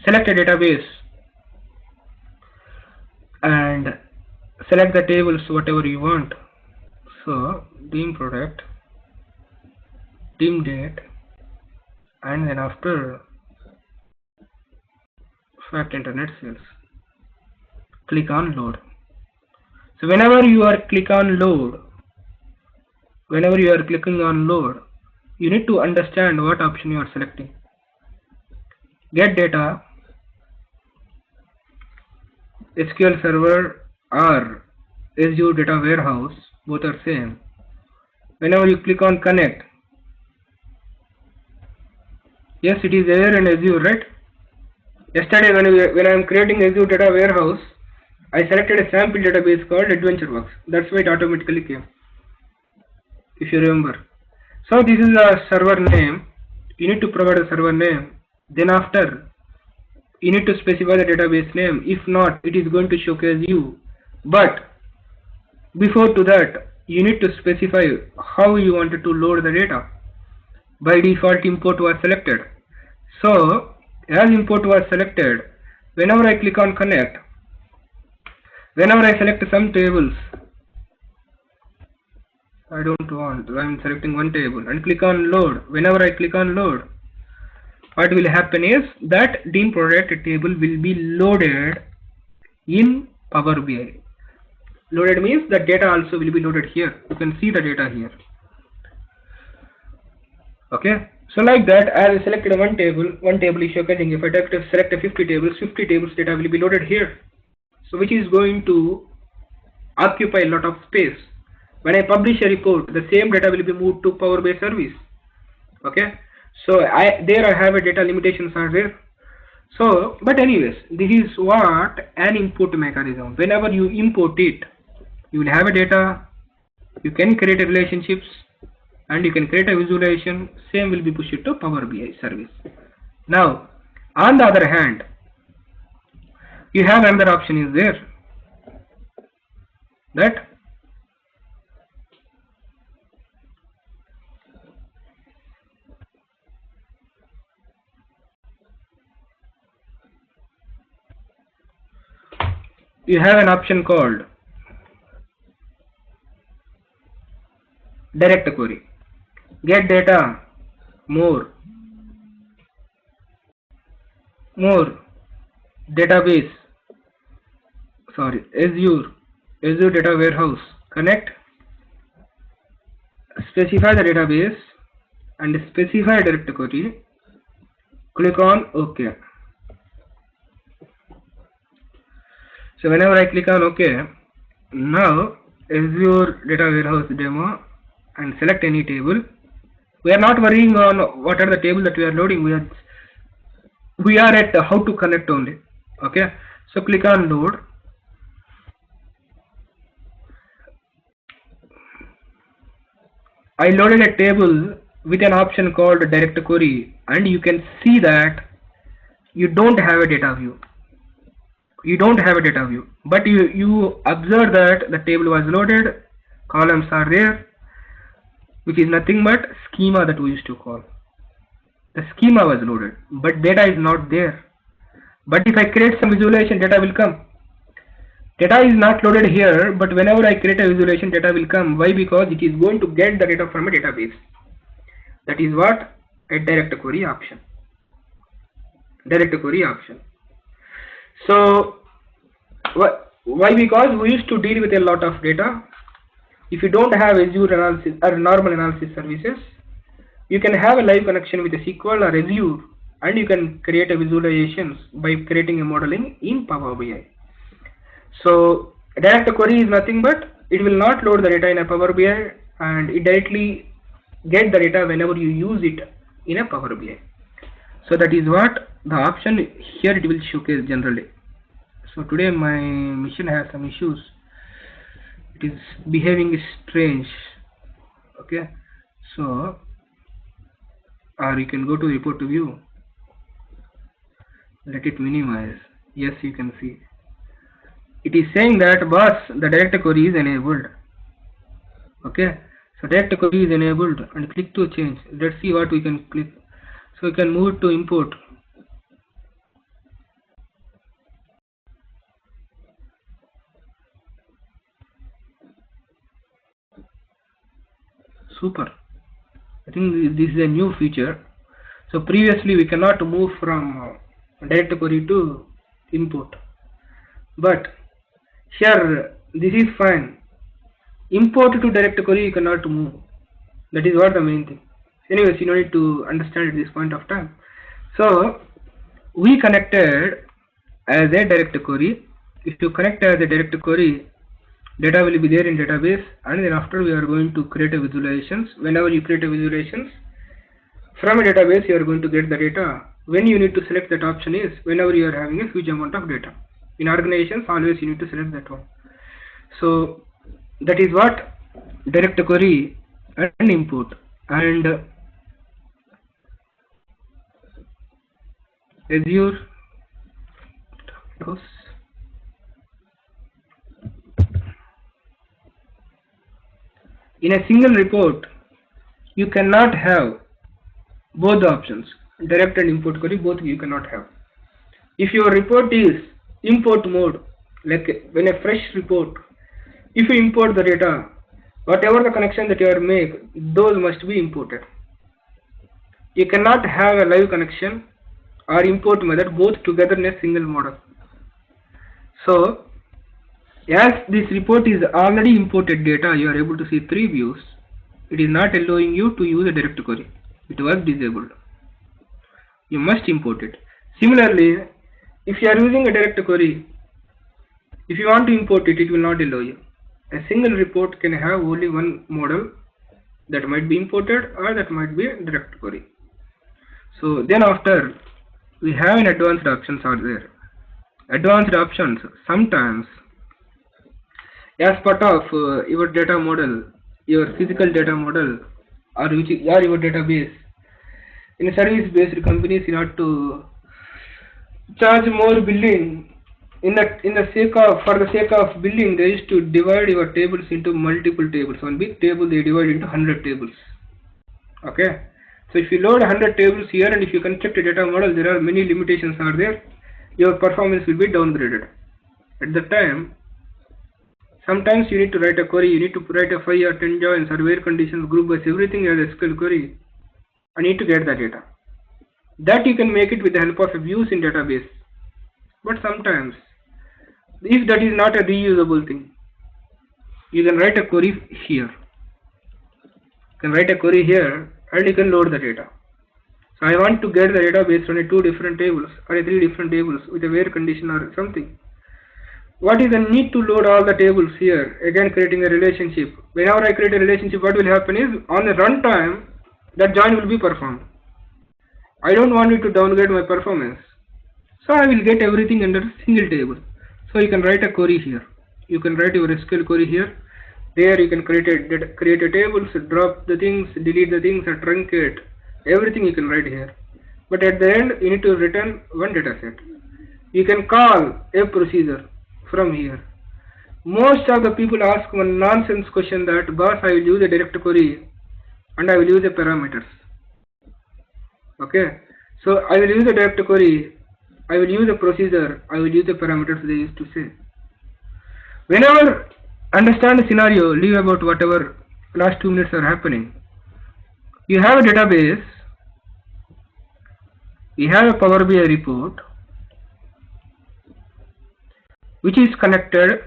select a database and select the tables whatever you want. So dim product, dim date, and then after fact internet sales. Click on load. So whenever you are clicking on load, you need to understand what option you are selecting. Get data, SQL server or Azure data warehouse, both are same. Whenever you click on connect, yes, it is there in Azure, right? Yesterday when I am creating Azure data warehouse, I selected a sample database called AdventureWorks. That's why it automatically came, if you remember. So this is a server name. You need to provide a server name. Then after, you need to specify the database name. If not, it is going to showcase you. But before to that, you need to specify how you wanted to load the data. By default, import was selected. So as import was selected, whenever I click on connect, whenever I select some tables, I don't want, I'm selecting one table and click on load. Whenever I click on load, what will happen is that dim product table will be loaded in Power BI. Loaded means the data also will be loaded here. You can see the data here. Okay. So like that, as I selected one table is showcasing. If I select a 50 tables data will be loaded here. So which is going to occupy a lot of space. When I publish a report, the same data will be moved to Power BI service. Okay. So I have a data limitations are there. So, but anyways, this is what an input mechanism. Whenever you import it, you will have a data, you can create a relationships, and you can create a visualization. Same will be pushed to Power BI service. Now, on the other hand, you have another option is there, that you have an option called direct query. Get data, more database, Azure data warehouse, connect, specify the database and specify direct query. Click on OK. So whenever I click on OK, now Azure data warehouse demo and select any table. We are not worrying on what are the tables that we are loading. We are at how to connect only. Okay. So click on load. I loaded a table with an option called direct query, and you can see that you don't have a data view. But you observe that the table was loaded, columns are there, which is nothing but schema that we used to call. The schema was loaded, but data is not there. But if I create some visualization, data will come. Data is not loaded here, but whenever I create a visualization, data will come. Why? Because it is going to get the data from a database. That is what a direct query option. So why? Because we used to deal with a lot of data. If you don't have Azure analysis or normal analysis services, you can have a live connection with a SQL or Azure, and you can create a visualizations by creating a modeling in Power BI. So direct query is nothing but it will not load the data in a Power BI, and it directly get the data whenever you use it in a Power BI. So that is what the option here it will showcase generally. So today my machine has some issues. It is behaving strange. Okay, so or you can go to report to view. Let it minimize. Yes, you can see. It is saying that boss, the direct query is enabled. Okay, so direct query is enabled and click to change. Let's see what we can click. So we can move it to import. Super. I think this is a new feature. So previously we cannot move from direct query to import. But here this is fine. Import to direct query you cannot move. That is what the main thing. Anyways, you need to understand at this point of time. So we connected as a direct query. If you connect as a direct query, data will be there in database, and then after we are going to create a visualizations. Whenever you create a visualizations from a database, you are going to get the data. When you need to select that option is whenever you are having a huge amount of data. In organizations, always you need to select that one. So that is what direct query and import. And Azure in a single report you cannot have both the options, direct and import query, both you cannot have. If your report is import mode, like when a fresh report, if you import the data, whatever the connection that you are make, those must be imported. You cannot have a live connection or import method both together in a single model. So as this report is already imported data, you are able to see three views. It is not allowing you to use a direct query. It was disabled. You must import it. Similarly, if you are using a direct query, if you want to import it, it will not allow you. A single report can have only one model that might be imported or that might be a direct query. So then after we have an advanced options are there. Advanced options sometimes as part of your data model, your physical data model, or which are your database. In service-based companies, you have to charge more billing. In the sake of for the sake of billing, they used to divide your tables into multiple tables. One big table they divide into 100 tables. Okay, so if you load 100 tables here, and if you construct a data model, there are many limitations are there. Your performance will be downgraded. At the time, sometimes you need to write a query, you need to write a 5 or 10 joins or where conditions, group bus, everything as a SQL query. I need to get the data. That you can make it with the help of a views in database. But sometimes, if that is not a reusable thing, you can write a query here. You can write a query here and you can load the data. So I want to get the data based on a 2 different tables or a 3 different tables with a where condition or something. What is the need to load all the tables here? Again, creating a relationship. Whenever I create a relationship, what will happen is on the runtime, that join will be performed. I don't want it to downgrade my performance. So I will get everything under a single table. So you can write a query here. You can write your SQL query here. There you can create a tables, drop the things, delete the things, or truncate. Everything you can write here. But at the end, you need to return one data set. You can call a procedure from here. Most of the people ask one nonsense question that, boss, I will use a direct query and I will use a parameters. Okay, so I will use a direct query, I will use a procedure, I will use the parameters they used to say. Whenever understand the scenario, leave about whatever last 2 minutes are happening. You have a database, you have a Power BI report which is connected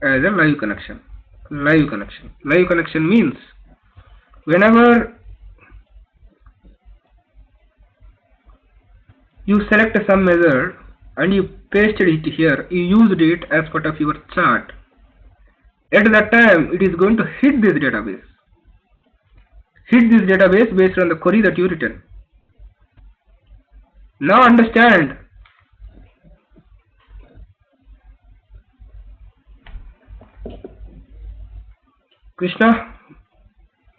as a live connection. Live connection means whenever you select some measure and you pasted it here, you used it as part of your chart. At that time, it is going to hit this database. Hit this database based on the query that you written. Now understand. Krishna,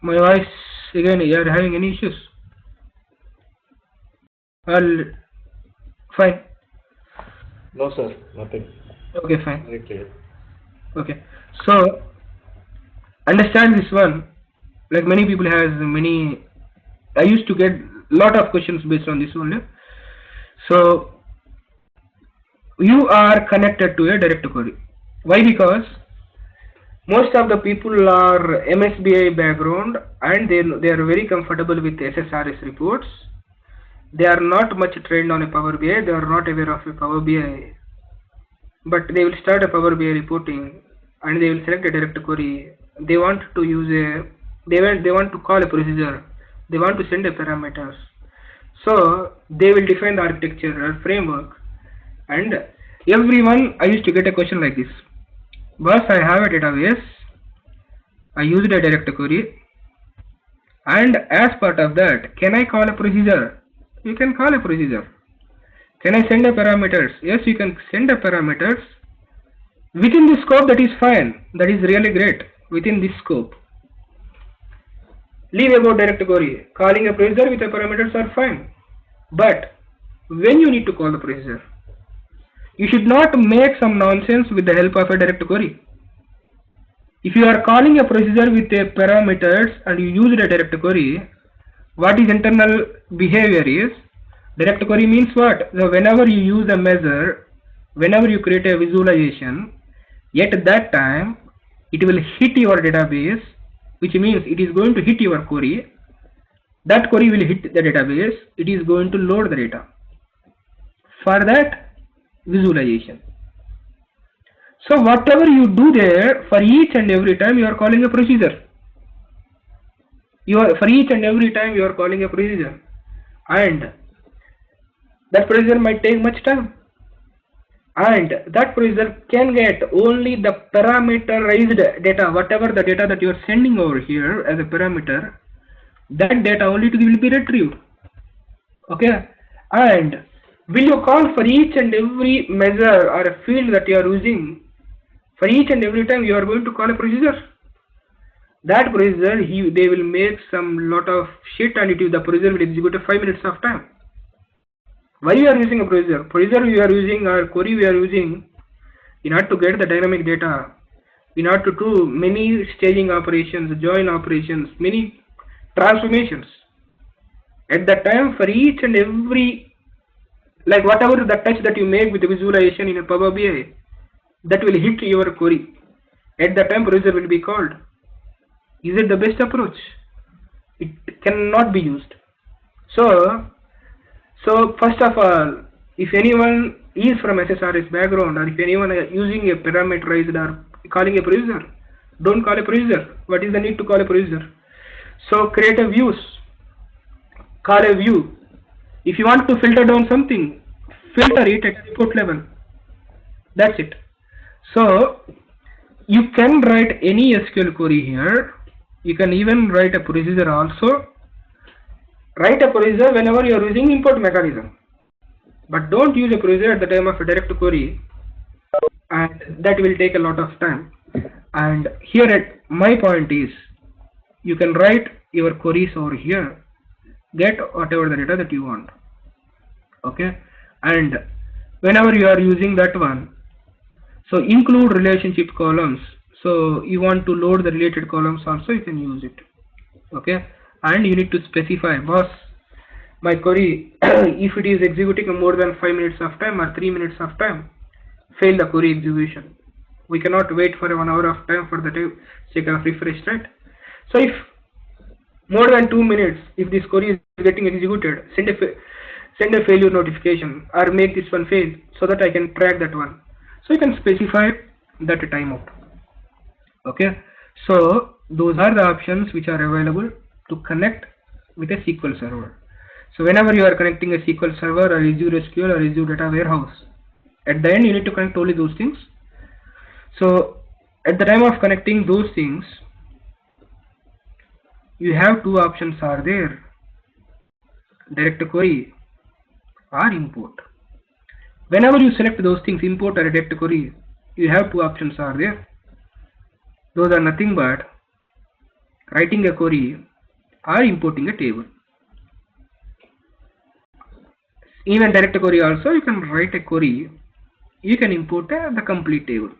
my voice again, you are having any issues? Well, fine. No, sir, nothing. Okay, fine. Very clear. Okay, so understand this one. Like many people has many. I used to get lot of questions based on this only. So you are connected to a direct query. Why? Because most of the people are MSBI background and they are very comfortable with SSRS reports. They are not much trained on a Power BI. They are not aware of a Power BI, but they will start a Power BI reporting and they will select a direct query. They want to use a they want to call a procedure. They want to send a parameters. So they will define the architecture or framework. And everyone, I used to get a question like this. Boss, I have a database. I used a direct query, and as part of that, can I call a procedure? You can call a procedure. Can I send a parameters? Yes, you can send a parameters. Within this scope, that is fine. That is really great. Within this scope. Leave about direct query. Calling a procedure with the parameters are fine. But when you need to call the procedure, you should not make some nonsense with the help of a direct query. If you are calling a procedure with a parameters and you use a direct query, what is internal behavior is, direct query means what? So whenever you use a measure, whenever you create a visualization, yet at that time it will hit your database, which means it is going to hit your query. That query will hit the database. It is going to load the data. For that visualization. So whatever you do there, for each and every time you are calling a procedure. For each and every time you are calling a procedure, and that procedure might take much time, and that procedure can get only the parameterized data, whatever the data that you are sending over here as a parameter, that data only will be retrieved. Okay, and will you call for each and every measure or a field that you are using? For each and every time you are going to call a procedure. That procedure, they will make some lot of shit, and the procedure will execute in 5 minutes of time. Why you are using a procedure? Procedure you are using or query we are using in order to get the dynamic data, in order to do many staging operations, join operations, many transformations. At that time, for each and every, like whatever the touch that you make with the visualization in a Power BI, that will hit your query. At that time, procedure will be called. Is it the best approach? It cannot be used. So first of all, if anyone is from SSRS background, or if anyone is using a parameterized or calling a procedure, don't call a procedure. What is the need to call a procedure? So create a views. Call a view. If you want to filter down something, filter it at report level. That's it. So you can write any SQL query here. You can even write a procedure also. Write a procedure whenever you are using import mechanism. But don't use a procedure at the time of a direct query, and that will take a lot of time. And here at my point is, you can write your queries over here, get whatever the data that you want. Okay, and whenever you are using that one, so include relationship columns. So you want to load the related columns also, you can use it. Okay, and you need to specify, boss, my query, if it is executing more than 5 minutes of time or 3 minutes of time, fail the query execution. We cannot wait for 1 hour of time for the sake of refresh, right? So if more than 2 minutes, if this query is getting executed, send a failure notification or make this one fail so that I can track that one. So you can specify that timeout. Okay, so those are the options which are available to connect with a SQL server. So whenever you are connecting a SQL server or Azure SQL or Azure Data Warehouse, At the end, you need to connect only those things. So at the time of connecting those things, you have two options are there: direct query or import. Whenever you select those things, import or direct query, you have two options are there. Those are nothing but writing a query or importing a table. Even direct query also, you can write a query, you can import the complete table.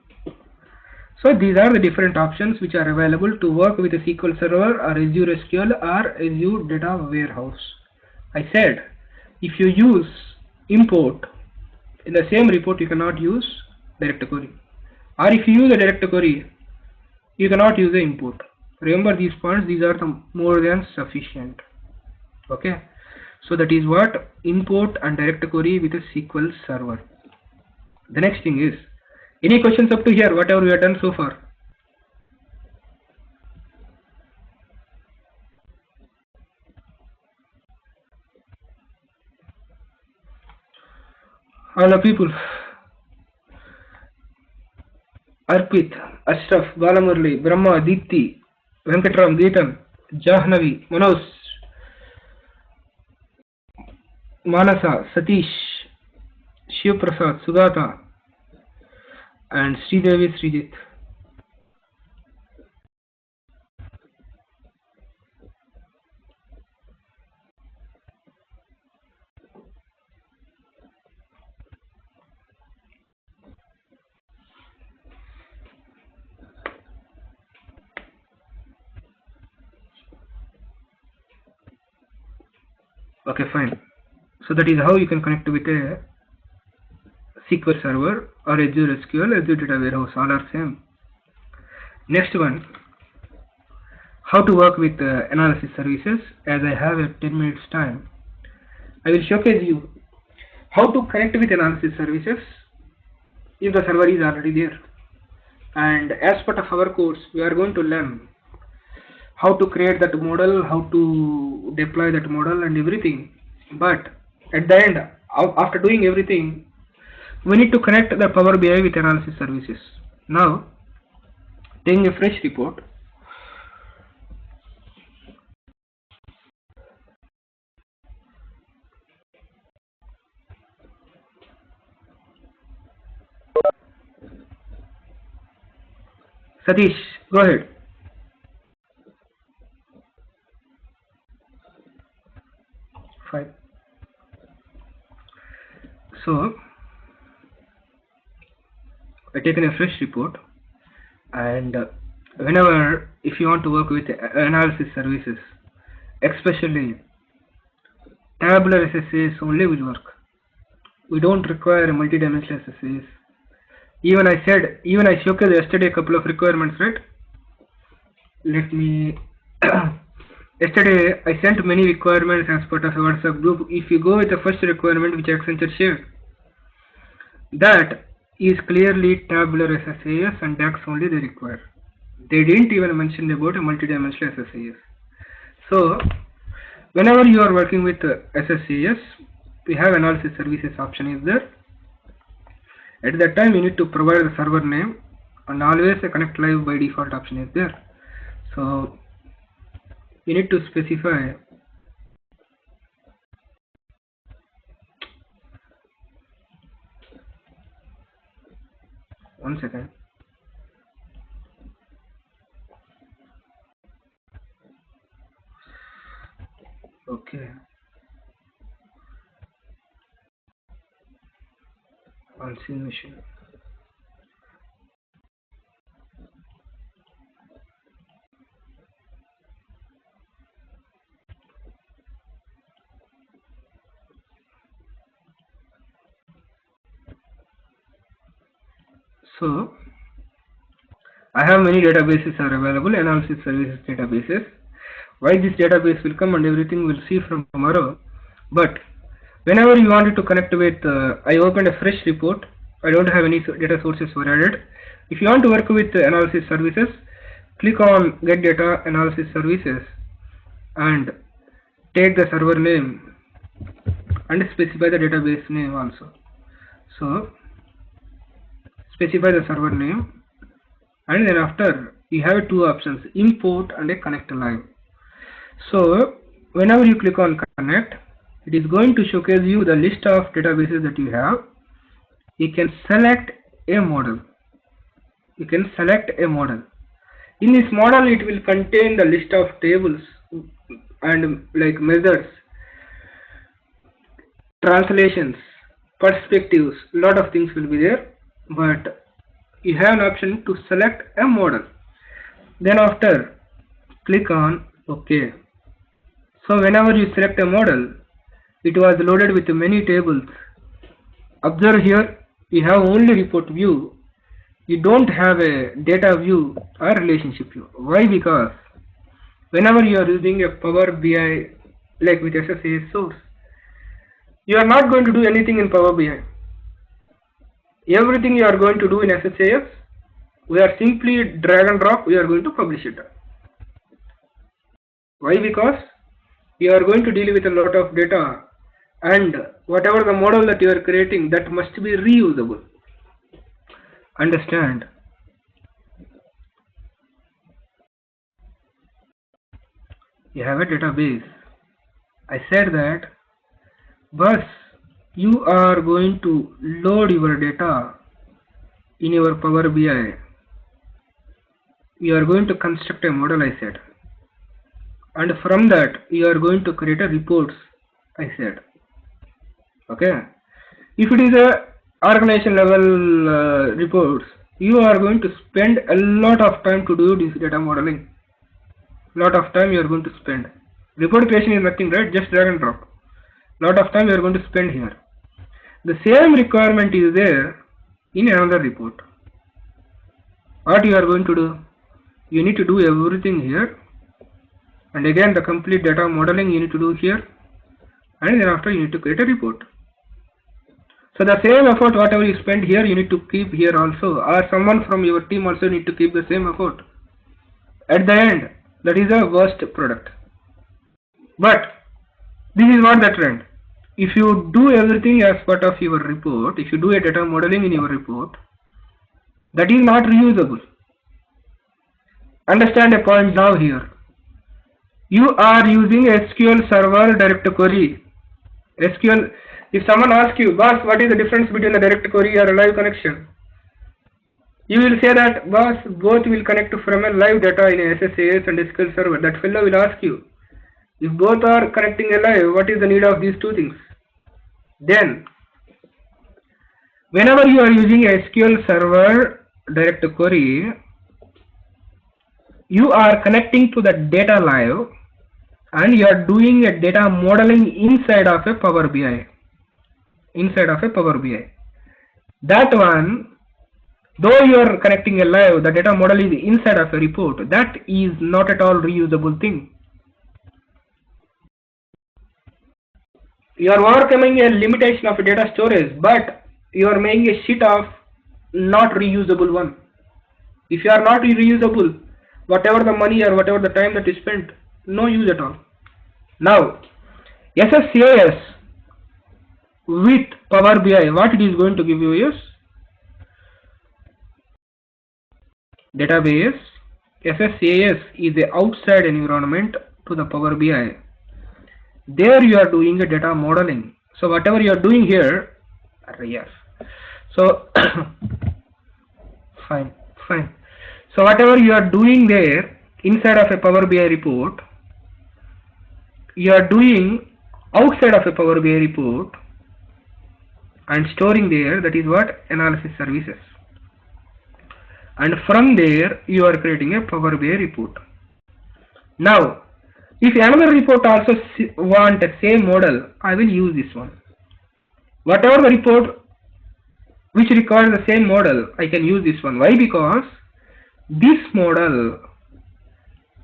So these are the different options which are available to work with a SQL Server or Azure SQL or Azure Data Warehouse. I said, if you use import in the same report, you cannot use direct query, or if you use a direct query, you cannot use the import. Remember these points, these are the more than sufficient. Okay, so that is what import and direct query with a SQL Server. The next thing is, any questions up to here, whatever we have done so far? All the people, Arpit, Ashraf, Balamurli, Brahma, Deepti, Venkatram, Geetan, Jahnavi, Manoj, Manasa, Satish, Shiv Prasad, Sugata, and Sridevi Srijit. Okay, fine. So that is how you can connect with a SQL Server or Azure SQL, Azure Data Warehouse, all are same. Next one, how to work with analysis services. As I have a 10 minutes time, I will showcase you how to connect with analysis services if the server is already there. And as part of our course, we are going to learn how to create that model, how to deploy that model and everything. But at the end, after doing everything, we need to connect the Power BI with analysis services. Now, taking a fresh report, Satish, go ahead. Fine. So, I taken a fresh report, and whenever if you want to work with analysis services, especially tabular SSAs only will work. We don't require a multi-dimensional SSAs. Even I said, even I showcased yesterday a couple of requirements, right? Let me. Yesterday I sent many requirements as part of a WhatsApp group. If you go with the first requirement which Accenture shared, that is clearly tabular SSAS and DAX only they require. They didn't even mention about a multi-dimensional SSAS. So whenever you are working with SSAS, we have analysis services option is there. At that time you need to provide the server name, and always a connect live by default option is there. So you need to specify one second. Okay, on scene machine. So I have many databases are available, analysis services databases. Why this database will come and everything we'll see from tomorrow. But whenever you wanted to connect with, I opened a fresh report. I don't have any data sources were added. If you want to work with analysis services, click on get data analysis services and take the server name and specify the database name also. So specify the server name, and then after you have two options, import and a connect live. So whenever you click on connect, it is going to showcase you the list of databases that you have. You can select a model. You can select a model. In this model, it will contain the list of tables and like methods, translations, perspectives, lot of things will be there, but you have an option to select a model. Then after click on OK. So whenever you select a model, it was loaded with many tables. Observe here, you have only report view. You don't have a data view or relationship view. Why? Because whenever you are using a Power BI like with SSAS source, you are not going to do anything in Power BI. Everything you are going to do in SSAS, we are simply drag and drop, we are going to publish it. Why? Because you are going to deal with a lot of data, and whatever the model that you are creating, that must be reusable. Understand? You have a database. I said that, but you are going to load your data in your Power BI. You are going to construct a model, I said, and from that you are going to create a reports, I said. Okay, if it is a organization level reports, you are going to spend a lot of time to do this data modeling. Lot of time you are going to spend. Report creation is nothing, right? Just drag and drop. Lot of time you are going to spend here. The same requirement is there in another report. What you are going to do? You need to do everything here, and again the complete data modeling you need to do here, and then after you need to create a report. So the same effort whatever you spend here, you need to keep here also, or someone from your team also need to keep the same effort. At the end, that is a worst product. But this is not the trend. If you do everything as part of your report, if you do a data modeling in your report, that is not reusable. Understand a point now here. You are using SQL Server direct query. SQL, if someone asks you, boss, what is the difference between a direct query or a live connection? You will say that, boss, both will connect from a live data in a SSAS and SQL Server. That fellow will ask you, if both are connecting a live, what is the need of these two things? Then, whenever you are using a SQL Server direct query, you are connecting to the data live, and you are doing a data modeling inside of a Power BI. Inside of a Power BI. That one, though you are connecting a live, the data model is inside of a report. That is not at all reusable thing. You are overcoming a limitation of data storage, but you are making a sheet of not reusable one. If you are not reusable, whatever the money or whatever the time that you spent, no use at all. Now, SSAS with Power BI, what it is going to give you is database. SSAS is the outside environment to the Power BI. There you are doing a data modeling. So whatever you are doing here, yes. So fine. So whatever you are doing there inside of a Power BI report, you are doing outside of a Power BI report and storing there. That is what? Analysis services. And from there you are creating a Power BI report. Now, if another report also want the same model, I will use this one. Whatever the report which requires the same model, I can use this one. Why? Because this model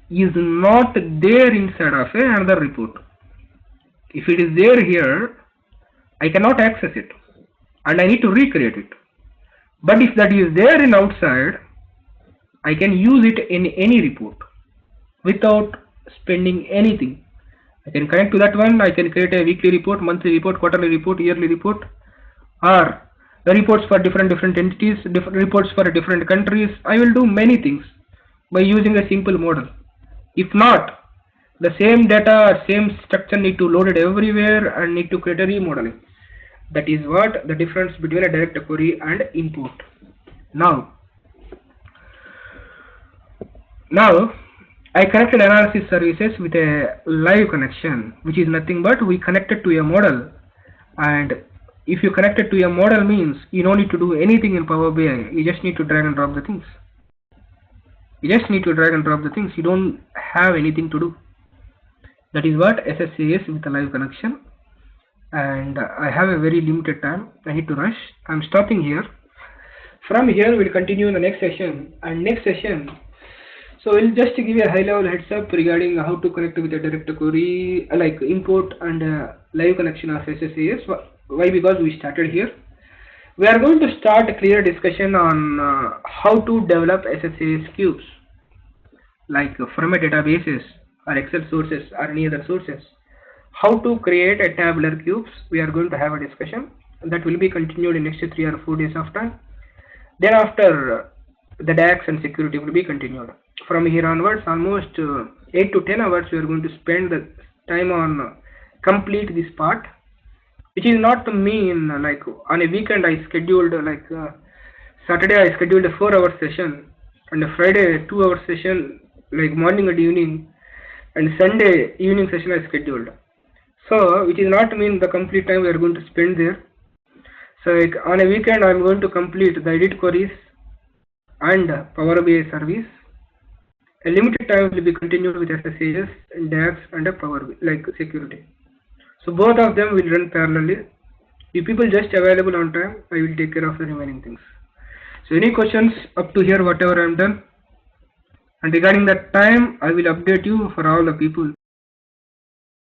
is not there inside of another report. If it is there here, I cannot access it and I need to recreate it. But if that is there in outside, I can use it in any report without spending anything. I can connect to that one, I can create a weekly report, monthly report, quarterly report, yearly report, or reports for different entities, different reports for different countries. I will do many things by using a simple model. If not, the same data or same structure need to load it everywhere and need to create a remodeling. That is what the difference between a direct query and import. Now, now I connected analysis services with a live connection, which is nothing but we connected to a model. And if you connect it to a model means you don't need to do anything in Power BI. You just need to drag and drop the things. You just need to drag and drop the things. You don't have anything to do. That is what SSA is with a live connection. And I have a very limited time. I need to rush. I'm stopping here. From here we'll continue in the next session. And next session, so we'll just give you a high level heads up regarding how to connect with a direct query, like import and live connection of SSAS. Why? Because we started here. We are going to start a clear discussion on how to develop SSAS cubes, like from a databases or Excel sources or any other sources. How to create a tabular cubes, we are going to have a discussion that will be continued in next 3 or 4 days of time. Thereafter, the DAX and security will be continued. From here onwards, almost 8 to 10 hours we are going to spend the time on complete this part, which is not mean like on a weekend I scheduled like Saturday I scheduled a 4-hour session and a Friday 2-hour session like morning and evening, and Sunday evening session I scheduled. So which is not mean the complete time we are going to spend there. So like on a weekend I am going to complete the edit queries and Power BI service. A limited time will be continued with SSAS, DAX and a Power BI, like security. So both of them will run parallelly. If people just available on time, I will take care of the remaining things. So any questions up to here, whatever I am done. And regarding that time, I will update you for all the people.